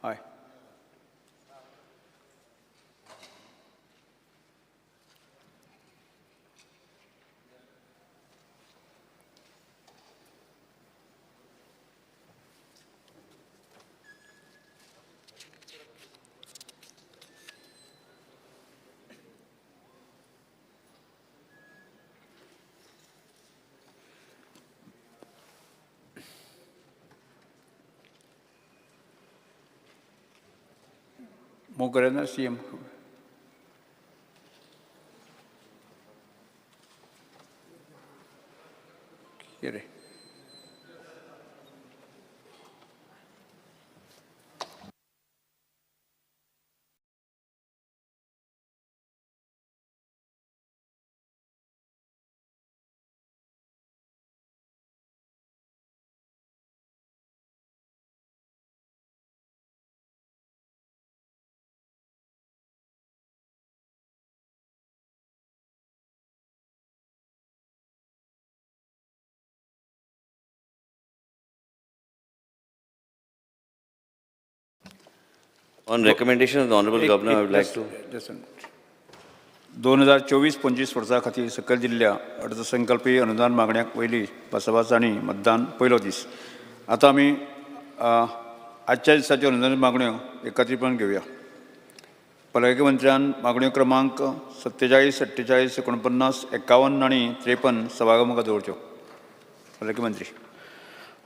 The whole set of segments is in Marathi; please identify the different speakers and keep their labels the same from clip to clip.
Speaker 1: हय. Mogorena CM. Here.
Speaker 2: On recommendation of the Honorable Governor, I would like to...
Speaker 1: 2024-25 वर्सा खातीर सकयल दिल्ल्या अर्थसंकल्पीय अनुदान मागण्यांक वयली भासाभास आनी मतदान पयलो दीस. आतां आमी आजच्या दिसाच्यो अनुदान मागण्यो एकत्रीतपणान घेवया. भलायकी मंत्र्यान मागण्यो क्रमांक 47, 48, 49, 51 आनी 53 सभागृहामुखार दवरच्यो. भलायकी मंत्री.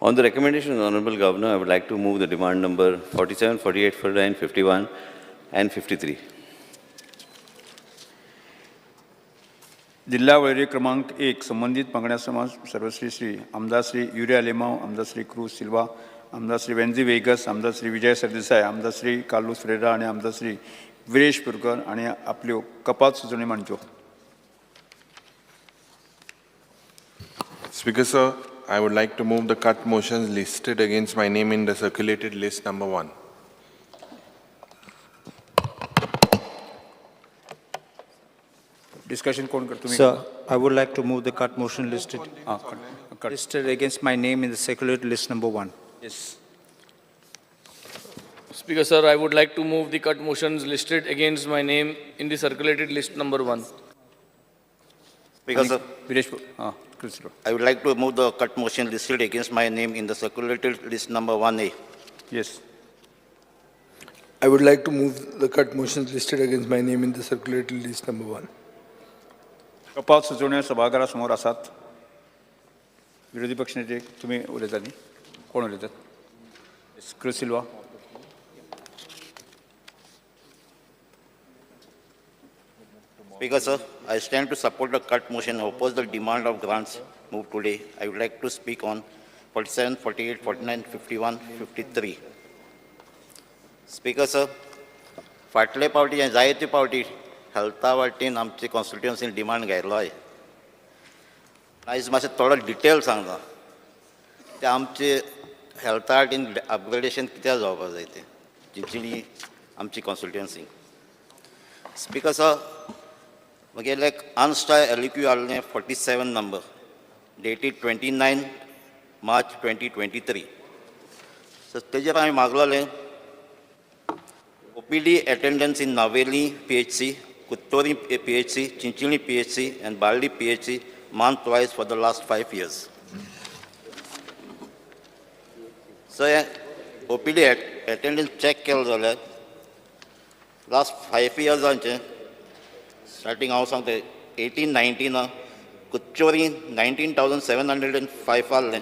Speaker 2: On the recommendation of the Honorable Governor, I would like to move the demand number 47, 48, 49, 51 and 53.
Speaker 1: जिल्हा वळेरी क्रमांक 1 संबंधित मागण्या समाज सर्वश्री श्री आमदार श्री युरिया लेमाव, आमदार श्री क्रूज सिल्वा, आमदार श्री वेंझी वेगस, आमदार श्री विजय सरदेसाय, आमदार श्री कार्लोस फ्रेरा आणि आमदार श्री विरेश पुरकर आणि आपल्यो कपात सुचोवणी मांडच्यो.
Speaker 3: Speaker sir, I would like to move the cut motions listed against my name in the circulated list number 1.
Speaker 1: Discussion कोण करतो?
Speaker 4: Sir, I would like to move the cut motion listed against my name in the circulated list number 1.
Speaker 1: Yes.
Speaker 5: Speaker sir, I would like to move the cut motions listed against my name in the circulated list number 1.
Speaker 6: Speaker sir,
Speaker 1: Viresh
Speaker 6: I would like to move the cut motion listed against my name in the circulated list number 1A.
Speaker 1: Yes.
Speaker 7: I would like to move the cut motions listed against my name in the circulated list number 1.
Speaker 1: कपात सुचोवण्यो सभाघरासमोर आसात. विरोधी पक्ष नेते तुम्ही उलयता न्ही? कोण उलयतात? Cruise Silva.
Speaker 6: Speaker sir, I stand to support the cut motion and oppose the demand of grants moved today. I would like to speak on 47, 48, 49, 51, 53. Speaker sir, फाटले पावटी आणि जायते पावटी हेल्था वाटेन आमची कॉन्स्टिट्युएन्सीन डिमांड घायलो आहे. आयज मातशें थोडो डिटेल सांगता. ते आमचे हेल्था वाटेन अपग्रेडेशन कित्याक जावपाक जाय तें चिंचणी आमची कॉन्स्टिट्युएन्सी. स्पीकर सर, म्हगेलें अनस्टाय एलिक्यू आहलें 47 नंबर डेटेड 29 मार्च 2023. सो तेजेर हांवें मागलोलें OPD attendance in Naveli PHC, Kuttori PHC, Chinchini PHC, and Baldi PHC month-wise for the last 5 years. So, OPD attendance check केलो जाल्यार last 5 years starting हांव सांगता 18-19 कुच्चोरी 19,705 आहलें,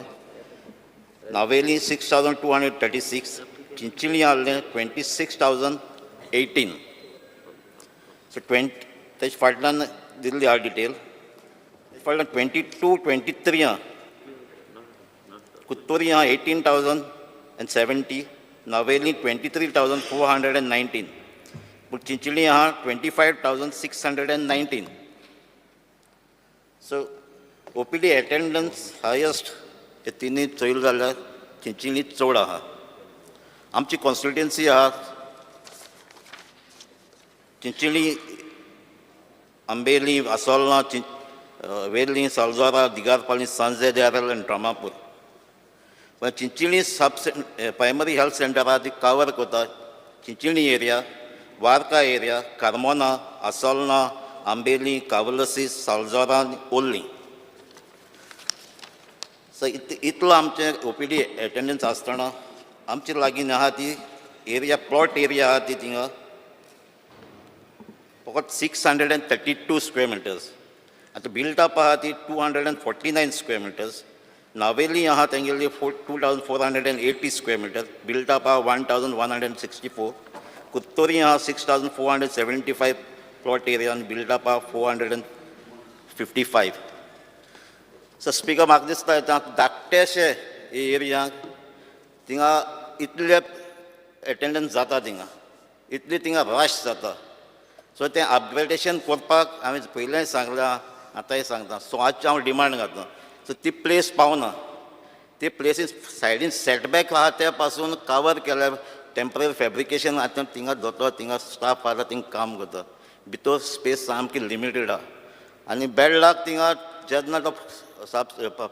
Speaker 6: Naveli 6,236, Chinchini आहलें 26,018. So 20, तेज फाटल्यान दिल्ली आर डिटेल. फाटल्यान 22-23 कुत्तोरी 18,070, Naveli 23,419, but Chinchini 25,619. So OPD attendance highest हे तिनी चोयल जाल्यार चिंचिनी चड आहा. आमची कॉन्स्टिट्युएन्सी आहा चिंचिनी, अंबेली, आसोलना, वेर्ली, सालजोरा, दिगारपाली, सांजे, देरल आनी ड्रामापूर. पण चिंचिनी सब प्रायमरी हेल्थ सेंटर आहा ती कवर करता चिंचिणी एरिया, वार्का एरिया, कार्मोना, आसोलना, आंबेली, कावलसीस, सालजोरा, ओल्ली. सो इतलो आमचे ओपीडी एटेंडन्स आसतना आमचे लागीं आहा ती एरिया प्लॉट एरिया आहा ती थिंगा फकत 632 स्क्वेअर मिटर्स. आतां बिल्ट अप आहा ती 249 स्क्वेअर मिटर्स. नावेली आहा तेंगेली 2480 स्क्वेअर मिटर. बिल्ट अप आहा 1164. कुत्तोरी आहा 6475 प्लॉट एरिया आनी बिल्ट अप आहा 455. सो स्पीकर म्हाका दिसता धाकटेशे एरियांक थिंगा इतले एटेंडन्स जाता थिंगा इतली थिंगा रश जाता. सो तें अपग्रेडेशन करपाक हांवें पयलेंय सांगलां आतांय सांगता. सो आजचे हांव डिमांड घालता. सो ती प्लेस पावना. ती प्लेसीस सायडीन सेटबॅक आहा त्या पासून कवर केल्या टेम्पररी फॅब्रिकेशन आतां थिंगा दोतोर थिंगा स्टाफ आहा थिंगा काम करता. भितर स्पेस सामकी लिमिटेड आहा. आनी बेड लाक थिंगा जेन्ना तो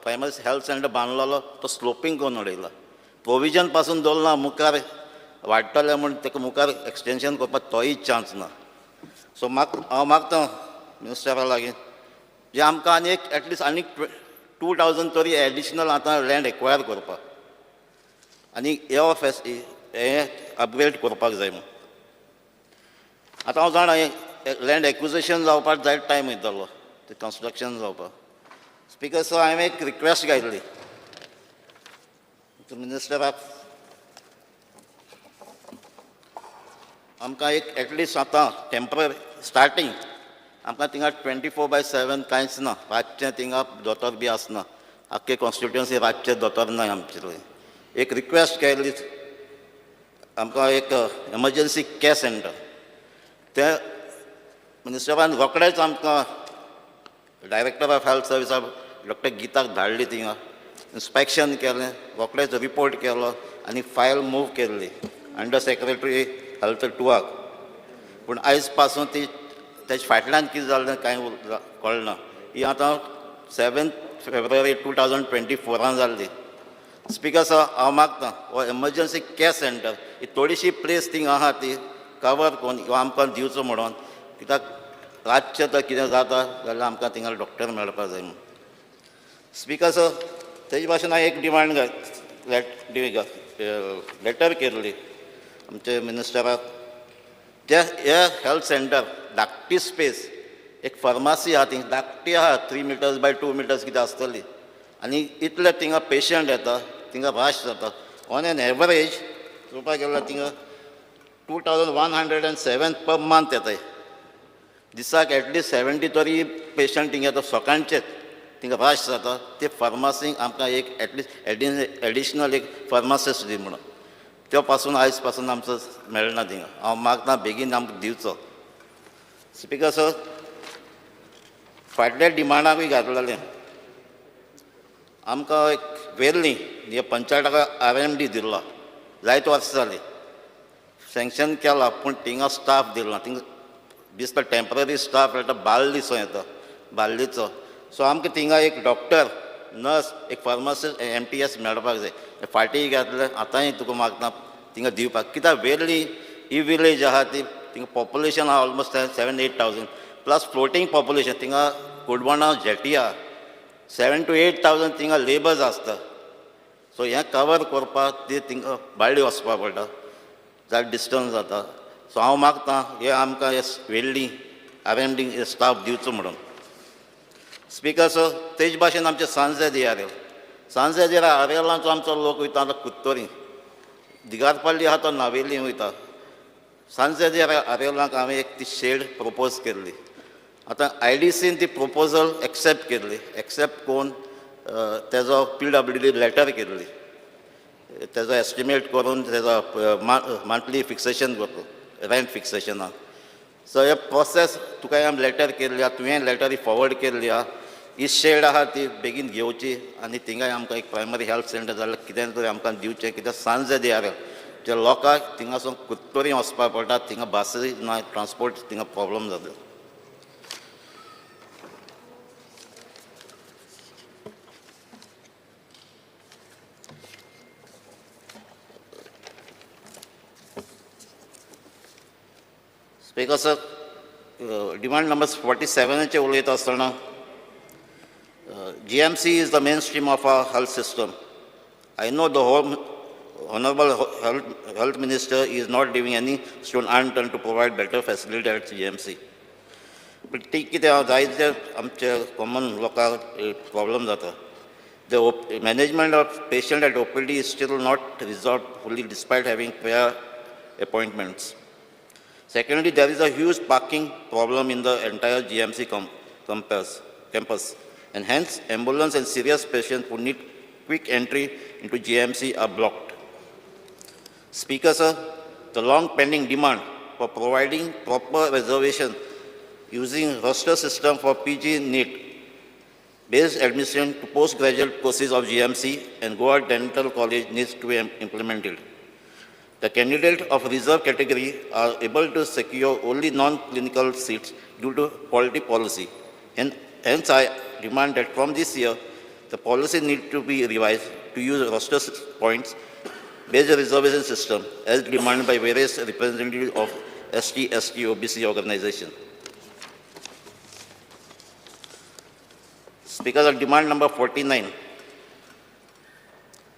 Speaker 6: प्रायमरी हेल्थ सेंटर बांदलेलो तो स्लोपींग करून उडयला. प्रोविजन पासून दवरना मुखार वाडटले म्हूण ताका मुखार एक्सटेंशन करपाक तोय चान्स ना. सो हांव मागता मिनिस्टरा लागीं जे आमकां आनी एटलिस्ट आनीक 2000 तरी एडिशनल आतां लँड एक्वायर करपाक आनी हे अपग्रेड करपाक जाय म्हूण. आतां हांव जाणा लँड एक्विजिशन जावपाक जायत टायम वयतलो ते कन्स्ट्रक्शन जावपाक. स्पीकर सो हांवें एक रिक्वेस्ट घातली मिनिस्टराक आमकां एक एटलिस्ट आतां टेम्पररी स्टार्टींग आमकां थिंगा 24/7 कांयच ना. रातचें थिंगा दोतोर बी आसना. आख्खे कॉन्स्टिट्युएन्सी रातचे दोतोर ना आमचे. एक रिक्वेस्ट केली आमकां एक एमर्जन्सी कॅर सेंटर ते मिनिस्टरान रोखडेच आमकां डायरेक्टर ऑफ हेल्थ सर्विसाक डॉक्टर गीताक धाडली. थिंगा इन्स्पेक्शन केलें रोखडेच रिपोर्ट केलो आनी फायल मूव केल्ली अंडर सेक्रेटरी हेल्थ टुवाक. पूण आयज पासून ती तेजे फाटल्यान कितें जालें कांय कळना. ही आतां 7 फेब्रुवारी 2024 जाल्ली. स्पीकर सर हांव मागतां हो एमर्जन्सी कॅर सेंटर ही थोडीशी प्लेस थिंगा आहा ती कवर करून ह्यो आमकां दिवचो म्हणून. कित्याक रातचें तर कितें जाता जाल्यार आमकां थिंगा डॉक्टर मेळपाक जाय म्हणून. स्पीकर सर तेजे भाशेन हांवें एक डिमांड लेटर केल्ली आमचे मिनिस्टराक. जे हे हेल्थ सेंटर धाकटी स्पेस एक फार्मासी आहा थिंगा धाकटी आहा 3 meters by 2 meters कितें आसतली आनी इतले थिंगा पेशंट येता थिंगा रश जाता. ऑन एन एवरेज पळोवपाक गेल्यार थिंगा 2107 पर मंथ येताय. दिसाक एटलिस्ट 70 तरी पेशंट थिंगा येता. सकाळचेच थिंगा रश जाता. ते फार्मासीक आमकां एक एटलिस्ट एडिशनल एक फार्मासिस्ट दी म्हणून त्यो पासून आयज पासून आमचो मेळना थिंगा. हांव मागतां बेगीन आमकां दिवचो. स्पीकर सर फाटल्या डिमांडाकूय घातलेलें आमकां एक वेर्ली हे पंचायताक RMD दिल्लो जायत वर्सां जालीं. सँक्शन केलां पूण थिंगा स्टाफ दिलो ना. थिंगा दिसता टेम्पररी स्टाफ येता बाल्दीचो येता बाल्दीचो. सो आमकां थिंगा एक डॉक्टर नर्स एक फार्मासिस्ट MTS मेळपाक जाय. फाटीं घातलें आतांय तुका मागता थिंगा दिवपाक. कित्याक वेर्ली ही विलेज आहा ती थिंगा पॉप्युलेशन आहा ऑलमोस्ट 7-8,000 प्लस फ्लोटींग पॉप्युलेशन. थिंगा कुडबोणा जेटी आहा 7,000 to 8,000 थिंगा लेबर्स आसता. सो हें कवर करपाक ती थिंगा बाळ्ळी वचपाक पडटा जाल्यार डिस्टन्स जाता. सो हांव मागतां हे आमकां हे वेल्ली RMD स्टाफ दिवचो म्हणून. स्पीकर सर तेज भाशेन आमचे सांजे दियारेल सांजे आरेलांचो आमचो लोक वयता आतां कुत्तोरी दिगारपल्ली आहा तो नावेली वयता. सांजे आरेलांक हांवें एक ती शेड प्रपोज केल्ली. आतां IDCन ती प्रपोजल एक्सेप्ट केल्ली. एक्सेप्ट करून तेजो PWD लेटर केल्ली. तेजो एस्टिमेट करून तेजो मंथली फिक्सेशन करता रेंट फिक्सेशनाक. सो हे प्रोसेस तुका हांवें लेटर केल्ली आहा तुवें लेटर फॉवर्ड केल्ली आहा. ही शेड आहा ती बेगीन घेवची आनी थिंगाय आमकां एक प्रायमरी हेल्थ सेंटर जाल्यार कितें तरी आमकां दिवचें. कित्याक सांजे दियारेल जे लोकांक थिंगासून कुत्तोरी वचपाक पडटा. थिंगा बसी ना ट्रान्सपोर्ट थिंगा प्रॉब्लम जाता. स्पीकर सर, डिमांड नंबर 47 उलयता आसतना GMC is the mainstream of our health system. I know the Honorable Health Minister is not leaving any stone unturned to provide better facility at GMC. But ती कितें जायते आमच्या कॉमन लोकांक प्रॉब्लम जाता. The management of patient at OPD is still not resolved fully despite having prior appointments. Secondly, there is a huge parking problem in the entire GMC campus, and hence ambulance and serious patients who need quick entry into GMC are blocked. Speaker, sir, the long pending demand for providing proper reservation using roster system for PG NEET based admission to postgraduate courses of GMC and Goa Dental College needs to be implemented. The candidates of reserve category are able to secure only non-clinical seats due to quality policy. And hence, I demand that from this year, the policy needs to be revised to use roster points based reservation system as demanded by various representatives of ST, OBC organization. Speaker, sir, demand number 49.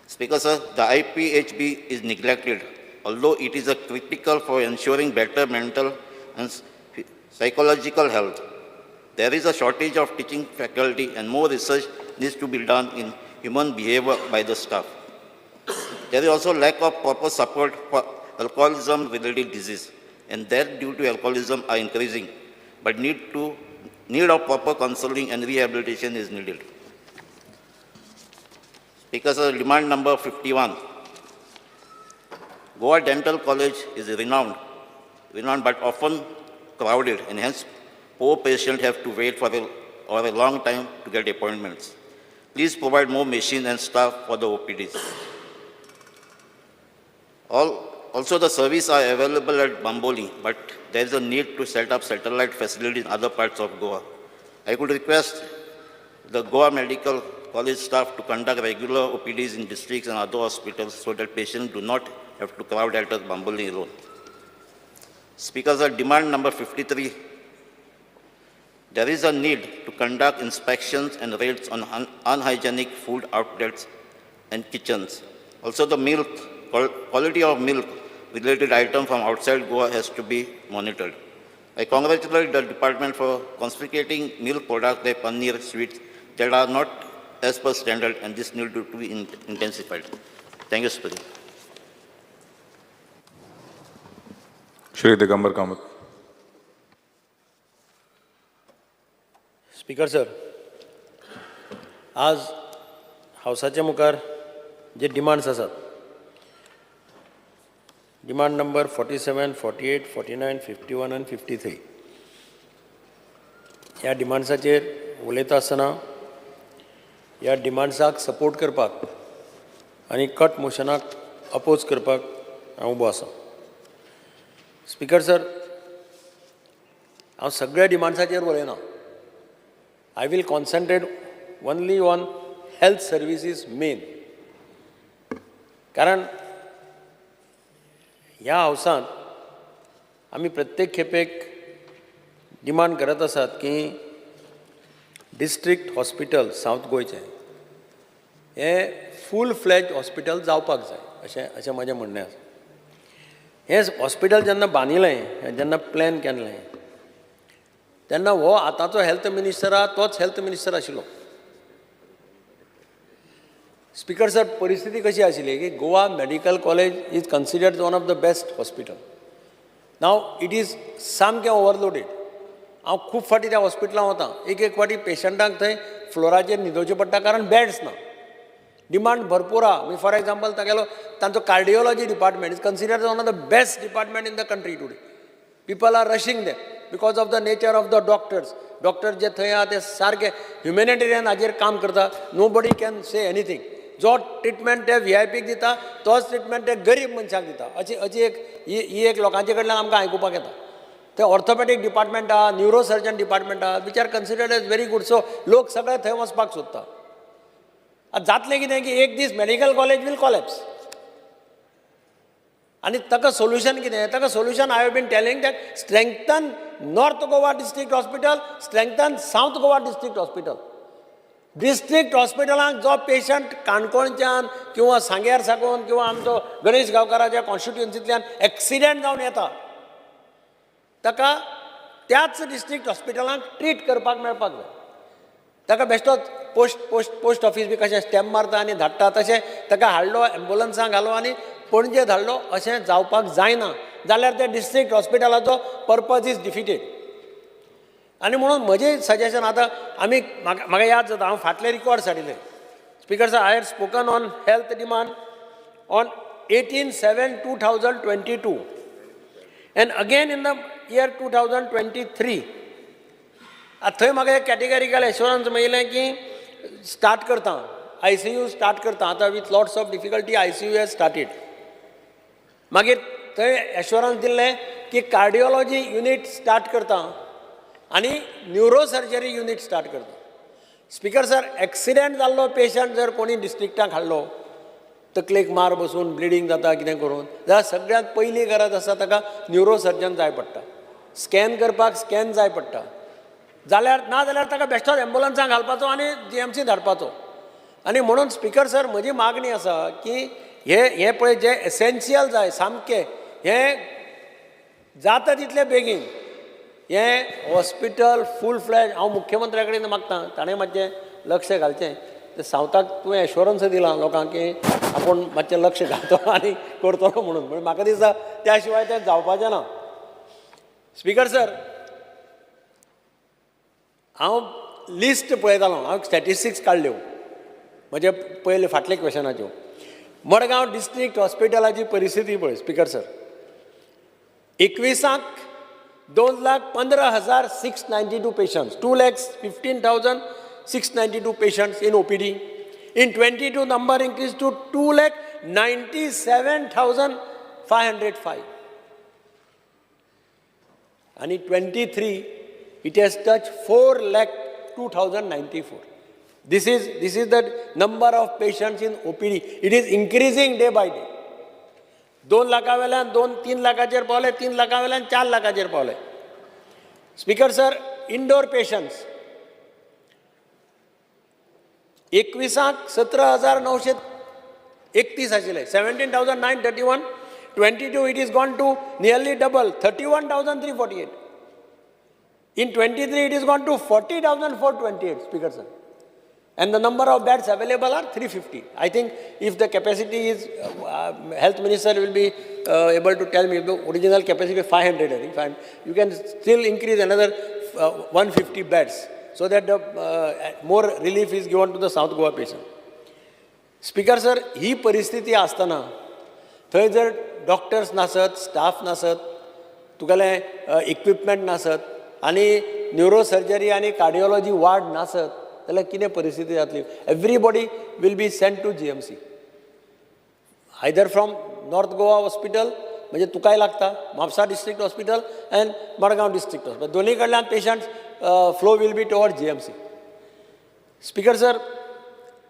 Speaker 6: Speaker, sir, the IPHB is neglected, although it is critical for ensuring better mental and psychological health. There is a shortage of teaching faculty and more research needs to be done in human behavior by the staff. There is also lack of proper support for alcoholism-related disease, and deaths due to alcoholism are increasing, but need of proper counseling and rehabilitation is needed. Speaker, sir, demand number 51. Goa Dental College is renowned but often crowded, and hence poor patients have to wait for a long time to get appointments. Please provide more machines and staff for the OPDs. Also, the services are available at Bamboli, but there is a need to set up satellite facilities in other parts of Goa. I could request the Goa Medical College staff to conduct regular OPDs in districts and other hospitals so that patients do not have to crowd at Bamboli alone. Speakers, at demand number 53, there is a need to conduct inspections and raids on unhygienic food outlets and kitchens. Also, the quality of milk related items from outside Goa has to be monitored. I congratulate the department for confiscating milk products like paneer, sweets that are not as per standard, and this need to be intensified. Thank you, Speaker.
Speaker 8: Shri Digambar Kamath.
Speaker 9: Speaker sir, आज हावसाच्या मुखार जे डिमांड्स आसात, डिमांड नंबर 47, 48, 49, 51 and 53. ह्या डिमांड्साचेर उलयता आसतना ह्या डिमांड्साक सपोर्ट करपाक आनी कट मोशनाक अपोज करपाक हांव उबो आसा. स्पीकर सर, हांव सगळ्या डिमांड्साचेर उलयना. I will concentrate only on health services main. कारण ह्या हावसांत आमी प्रत्येक खेपेक डिमांड करत आसात की डिस्ट्रिक्ट हॉस्पिटल सावथ गोंयचें हें फूल फ्लॅज हॉस्पिटल जावपाक जाय अशें म्हजें म्हणणें आसा. हें हॉस्पिटल जेन्ना बांदिलें, जेन्ना प्लॅन केल्लें, तेन्ना हो आतांचो हेल्थ मिनिस्टर आहा तोच हेल्थ मिनिस्टर आशिल्लो. स्पीकर सर, परिस्थिती कशी आशिल्ली की Goa medical college is considered one of the best hospital. Now it is सामकें ओवरलोडेड. हांव खूब फाटी त्या हॉस्पिटलांत वता, एक फाटी पेशंटांक थंय फ्लोराचेर न्हिदोवचें पडटा कारण बॅड्स ना. डिमांड भरपूर आहा. फॉर एग्जाम्पल तांचो cardiology department is considered one of the best department in the country today. People are rushing them because of the nature of the doctors. Doctors जे थंय आहा ते सारके ह्युमॅनिटेरियन हाजेर काम करता. Nobody can say anything. जो ट्रिटमेंट ते VIP दिता तोच ट्रिटमेंट ते गरीब मनशाक दिता. अशी एक लोकांचे कडल्यान आमकां आयकुपाक येता. ते ऑर्थोपॅडीक डिपार्टमेंट आहा, न्यूरो सर्जन डिपार्टमेंट आहा, which are considered as very good. So लोक सगळे थंय वचपाक सोदता. जातलें कितें की एक दीस मेडिकल कॉलेज वील कॉलेप्स. आनी ताका सोल्युशन कितें ताका solution I have been telling that strengthen north Goa district hospital, strengthen south Goa district hospital. District हॉस्पिटलांत जो पेशंट काणकोणच्यान किंवा सांग्यार साकून किंवा आमचो गणेश गांवकाराच्या कॉन्स्टिट्युएन्सींतल्यान एक्सिडेंट जावन येता ताका त्याच डिस्ट्रिक्ट हॉस्पिटलांत ट्रीट करपाक मेळपाक जाय. ताका बेश्टोच पोस्ट ऑफीस बी कशें स्टॅम्प मारता आनी धाडटा तशें ताका हाडलो एम्बुलन्सांक घालो आनी पणजे धाडलो अशें जावपाक जायना. जाल्यार ते डिस्ट्रिक्ट हॉस्पिटलाचो पर्पज इज डिफिटेड. आनी म्हणून म्हजें सजेशन आतां आमी म्हाका याद जाता हांव फाटले रिकॉर्ड्स हाडिल्ले. Speaker sir, I had spoken on health demand on 18/7/2022 and again in the year 2023. थंय म्हाका एक कॅटेगरिकल एश्युरन्स मेळिल्लें की स्टार्ट करता ICU स्टार्ट करता. आतां with lots of difficulty ICU has started. मागीर थंय एश्युरन्स दिल्लें की कार्डियोलॉजी युनिट स्टार्ट करता आनी न्युरो सर्जरी युनिट स्टार्ट करता. स्पिकर सर, एक्सिडेंट जाल्लो पेशंट जर कोणी डिस्ट्रिक्टाक हाडलो, तकलेक मार बसून ब्लिडींग जाता कितें करून, जाल्यार सगळ्यांत पयली गरज आसा ताका न्युरो सर्जन जाय पडटा. स्कॅन करपाक स्कॅन जाय पडटा. जाल्यार ना जाल्यार ताका बेश्टोच एम्बुलन्सांक घालपाचो आनी GMC धाडपाचो. आनी म्हणून स्पिकर सर, म्हजी मागणी आसा की हे पळय जे एसेन्शियल जाय सामकें, हें जाता तितले बेगीन हें हॉस्पिटल फूल फ्लॅज. हांव मुख्यमंत्र्या कडेन मागतां ताणें मातशें लक्ष घालचें. ते सावथाक तुवें एश्युरन्स दिला लोकांक की आपूण मातशें लक्ष घालतो आनी करतलो म्हणून. पूण म्हाका दिसता त्या शिवाय तें जावपाचें ना. स्पिकर सर, हांव लिस्ट पळयतालो, हांव स्टॅटिस्टिक्स काडल्यो म्हजे पयले फाटले क्वेशनाच्यो. मडगांव डिस्ट्रिक्ट हॉस्पिटलाची परिस्थिती पळय speaker sir. 21 2,15,692 patients, 2,15,692 patients in OPD. In 22, number increased to 2,97,505. And in 23, it has touched 4,02,094. This is the number of patients in OPD. It is increasing day by day. 2 लाखावेल्यान 2-3 लाखाचेर पावले, 3 लाखावेल्यान 4 लाखाचेर पावले. स्पिकर सर, इंडोर पेशंट्स 21 17,931 आशिल्ले, 17,931. 22 it is gone to nearly double, 31,348. In 23 it is gone to 40,428, Speaker sir. And the number of beds available are 350. I think if the capacity is, Health Minister will be able to tell me the original capacity is 500, I think, you can still increase another 150 beds so that the more relief is given to the South Goa patient. Speaker sir, ही परिस्थिती असताना थंय जर डॉक्टर्स नासत, स्टाफ नासत, तुगेले इक्विपमेंट नासत आनी न्युरो सर्जरी आनी कार्डियोलॉजी वार्ड नासत जाल्यार कितें परिस्थिती जातली. Everybody will be sent to GMC, either from north Goa hospital म्हणजे तुकाय लागता, Mapusa district hospital and Madgaon district hospital, दोनी कडल्यान patients flow will be toward GMC. Speaker sir,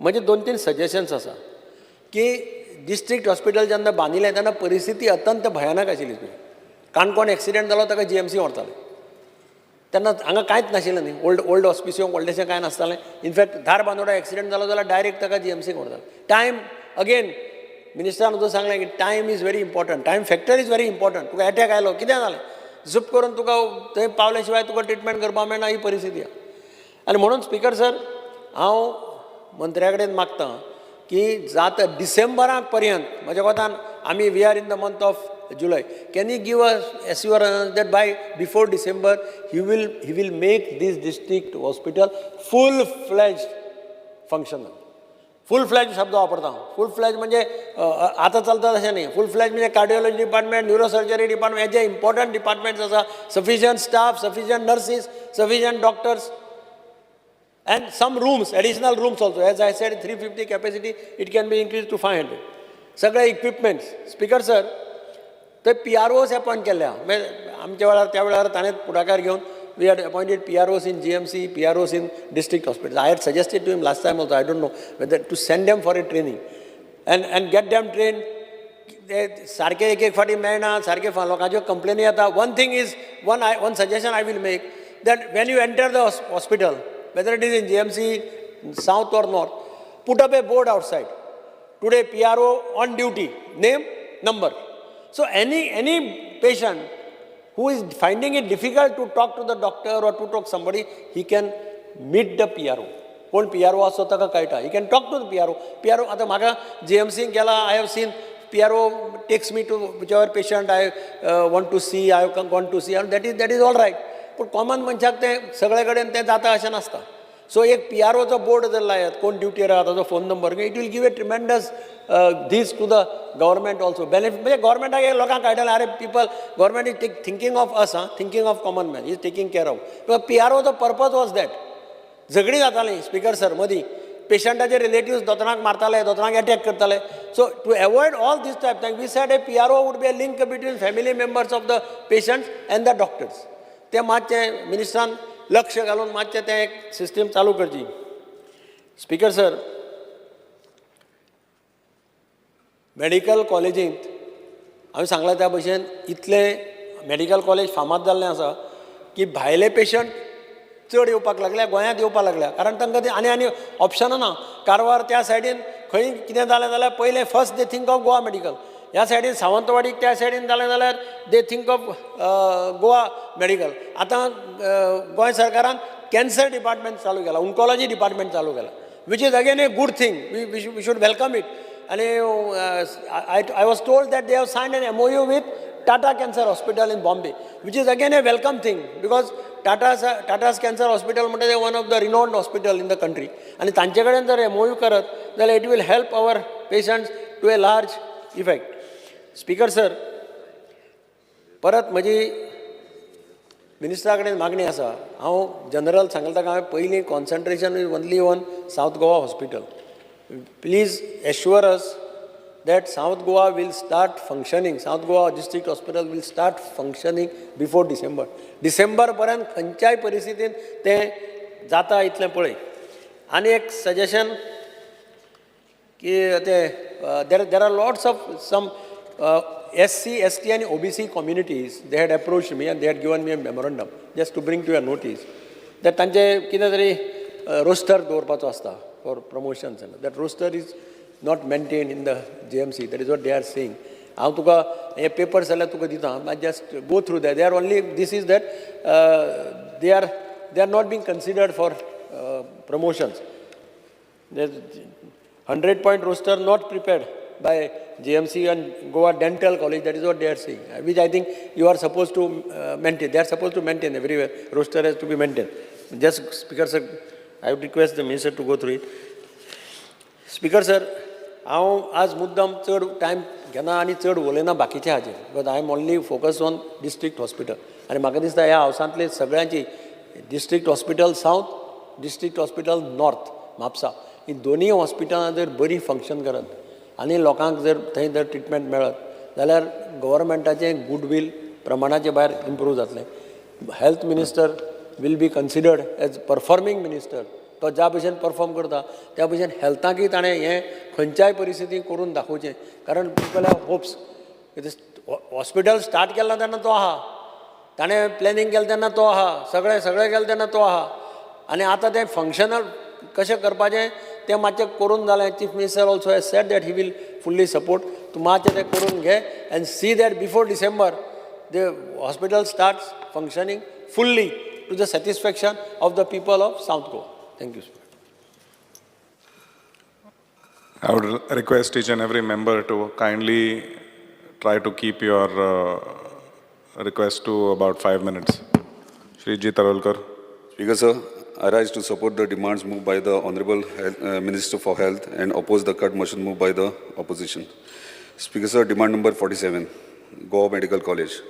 Speaker 9: म्हणजे 2-3 सजेशन्स आसा की डिस्ट्रिक्ट हॉस्पिटल जेन्ना बांदिल्लें तेन्ना परिस्थिती अत्यंत भयानक आशिल्ली. काणकोण एक्सिडेंट जालो ताका GMC व्हरताले, तेन्ना हांगा कांयच नाशिल्लें न्ही. ओल्ड हॉस्पिसियो व्हडलेशें कांय नासतालें. इनफॅक्ट धार बांदोड्या एक्सिडेंट जालो जाल्यार डायरेक्ट ताका GMC व्हरताले. टायम, अगेन मिनिस्टरान उदो सांगलें की time is very important, time factor is very important. Tuka attack आयलो, कितें जालें, झूप करून तुका थंय पावले शिवाय तुका ट्रिटमेंट करपाक मेळना, ही परिस्थिती आसा. आनी म्हणून स्पिकर सर, हांव मंत्र्या कडेन मागतां की जाता डिसेंबराक पर्यंत, म्हज्या कोतान आमी we are in the month of July, can you give us assurance that by before December he will make this district hospital full-fledged functional. Full-fledged शब्द वापरता. Full-fledged म्हणजे आता चलता तशें न्ही. Full-fledged म्हणजे कार्डियोलॉजी डिपार्टमेंट, न्युरोसर्जरी डिपार्टमेंट, हे जे इम्पॉर्टंट डिपार्टमेंट्स आसा, sufficient staff, sufficient nurses, sufficient doctors and some rooms, additional rooms also. As I said, 350 capacity, it can be increased to 500. सगळे इक्विपमेंट्स. स्पिकर सर, ते PROs अपॉइंट केल्या. आमच्या वेळार त्या वेळार ताणें पुढाकार घेवन we had appointed PROs in GMC, PROs in district hospitals. I had suggested to him last time also, I don't know whether to send them for a training and get them trained ते सारके एक फाटी मेळना सारके लोकांच्यो कंप्लेनी येता. One thing is one suggestion I will make that when you enter the hospital whether it is in GMC south or north put up a board outside. Today PRO on duty, name, number. So any patient who is finding it difficult to talk to the doctor or to talk somebody, he can meet the PRO. कोण PRO असो ताका कळटा. He can talk to the PRO. PRO आता म्हाका GMC गेला, I have seen PRO takes me to whichever patient I want to see, I want to see, and that is all right. पण कॉमन मनशाक ते सगळे कडेन ते जाता अशें नासता. सो एक PROचो बोर्ड जर लायत कोण ड्युटीर आहा ताचो phone number it will give a tremendous this to the government also benefit म्हणजे गव्हर्मेंटाक एक लोकांक कळटलें अरे people government is thinking of us thinking of common man is taking care of PROचो पर्पज वॉज दॅट झगडीं जातालीं स्पिकर सर मदीं पेशंटाचे रिलेटिव्स दोतोराक मारताले दोतोराक अटॅक करताले so to avoid all these type thing we said a PRO would be a link between family members of the patients and the doctors ते मातशें मिनिस्ट्रान लक्ष घालून मातशें तें एक सिस्टम चालू करची. स्पिकर सर मेडिकल कॉलेजींत हांवें सांगलां त्या भशेन इतले मेडिकल कॉलेज फामाद जाल्लें आसा की भायले पेशंट चड येवपाक लागल्या गोंयांत येवपाक लागल्या कारण तांकां ती आनी ऑप्शनां ना. कारवार त्या सायडीन खंय कितें जालें जाल्यार पयलें first they think of Goa medical ह्या सायडीन सावंतवाडीक त्या सायडीन जालें जाल्यार they think of Goa medical. आतां गोंय सरकारान कॅन्सर डिपार्टमेंट चालू केला ऑन्कॉलॉजी डिपार्टमेंट चालू केला which is again a good thing we should welcome it. आनी I was told that they have signed an MOU with Tata cancer hospital in Bombay which is again a welcome thing because Tata's cancer hospital म्हणटा ते one of the renowned hospital in the country आनी तांचे कडेन जर MOU करत जाल्यार it will help our patients to a large effect. Speaker sir परत म्हजी मिनिस्टरा कडेन मागणी आसा. हांव जनरल सांगलें ताका हांवें पयलीं concentration is only on south Goa hospital. Please assure us that south Goa will start functioning south Goa district hospital will start functioning before December पर्यंत खंयच्याय परिस्थितीन तें जाता इतलें पळय. आनी एक सजेशन की ते there are lots of some SC, ST and OBC communities, they had approached me and they had given me a memorandum just to bring to your notice that तांचे कितें तरी रोस्टर दवरपाचो आसता for promotions and that roster is not maintained in the GMC. That is what they are saying. हांव तुका हे पेपर्स जाल्यार तुका दिता I just go through that. They are only this is that they are not being considered for promotions. There's 100-point roster not prepared by GMC and Goa Dental College, that is what they are saying, which I think you are supposed to maintain. They are supposed to maintain everywhere. Roster has to be maintained. Just, Speaker Sir, I would request the Minister to go through it. Speaker Sir, हांव आज मुद्दम चड टायम घेना आनी चड उलयना बाकीच्या हाचेर because I am only focus on district hospital आनी म्हाका दिसता ह्या हावसांतली सगळ्यांची district hospital south district hospital north Mapusa ही दोनूय हॉस्पिटलां जर बरी फंक्शन करत आनी लोकांक जर थंय जर ट्रिटमेंट मेळत जाल्यार गव्हर्मेंटाचें गुडवील प्रमाणाचे भायर इम्प्रूव जातलें. Health minister will be considered as performing minister. तो ज्या भशेन परफॉर्म करता त्या भशेन हेल्थाकय ताणें हें खंयच्याय परिस्थितीन करून दाखोवचें कारण people have hopes. Hospital start केन्ना तेन्ना तो आहा ताणें प्लॅनिंग केलें तेन्ना तो आहा सगळें केलें तेन्ना तो आहा आनी आतां तें फंक्शनल कशें करपाचें तें मातशें करून जालें. Chief minister also has said that he will fully support. तूं मातशें तें करून घे and see that before December the hospital starts functioning fully to the satisfaction of the people of south Goa. Thank you, sir.
Speaker 8: I would request each and every member to kindly try to keep your request to about 5 minutes. Shri G. Tarolkar.
Speaker 10: Speaker sir, I rise to support the demands moved by the Honorable Minister for Health and oppose the cut motion moved by the opposition. Speaker sir, demand number 47, Goa Medical College.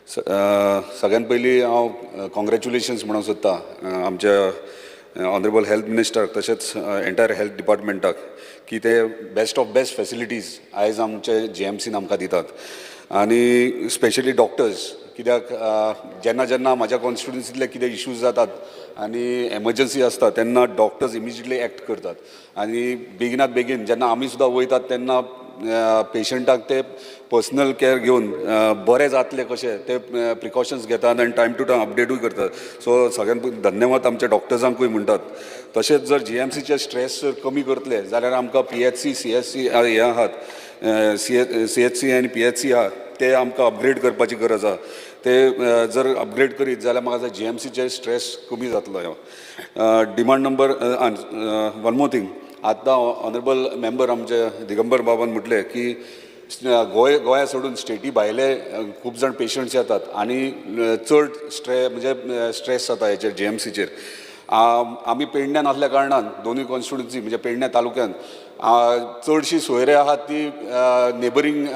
Speaker 10: सगळ्यात पयलीं हांव कॉंग्रॅच्युलेशन्स म्हणूंक सोदतां आमच्या ऑनरेबल हेल्थ मिनिस्टर तशेंच एंटायर हेल्थ डिपार्टमेंटाक की ते बेस्ट ऑफ बेस्ट फॅसिलिटीज आयज आमचे GMCन आमकां दितात आनी स्पेशली डॉक्टर्स कित्याक जेन्ना म्हाज्या कॉन्स्टिट्युन्सींतले कितें इश्यूज जातात आनी एमर्जन्सी आसता तेन्ना डॉक्टर्स इमिजिएटली एक्ट करतात आनी बेगिनात बेगीन जेन्ना आमी सुद्दां वयतात तेन्ना पेशंटाक ते पर्सनल केअर घेवन बरें जातले कशें ते प्रिकॉशन्स घेतात आनी टायम टू टायम अपडेटूय करतात. सो सगळ्यांत धन्यवाद आमच्या डॉक्टर्सांकूय म्हणटात. तशेंच जर GMCचे स्ट्रेस जर कमी करतले जाल्यार आमकां PHC, CHC हे आहात, CHC आनी PHC आहात ते आमकां अपग्रेड करपाची गरज आहा. ते जर अपग्रेड करीत जाल्यार म्हाका GMCचे स्ट्रेस कमी जातलो. Demand number one more thing, आतां ऑनरेबल मेंबर आमचे दिगंबर बाबान म्हटलें की गोंया सोडून स्टेटी भायले खूब जाण पेशंट्स येतात आनी चड म्हणजे स्ट्रेस जाता हेचेर GMCचेर. आमी पेडण्यान आसल्या कारणान दोनूय कॉन्स्टिट्युन्सी म्हणजे पेडण्या तालुक्यान चडशीं सोयरे आहात ती नेबरींग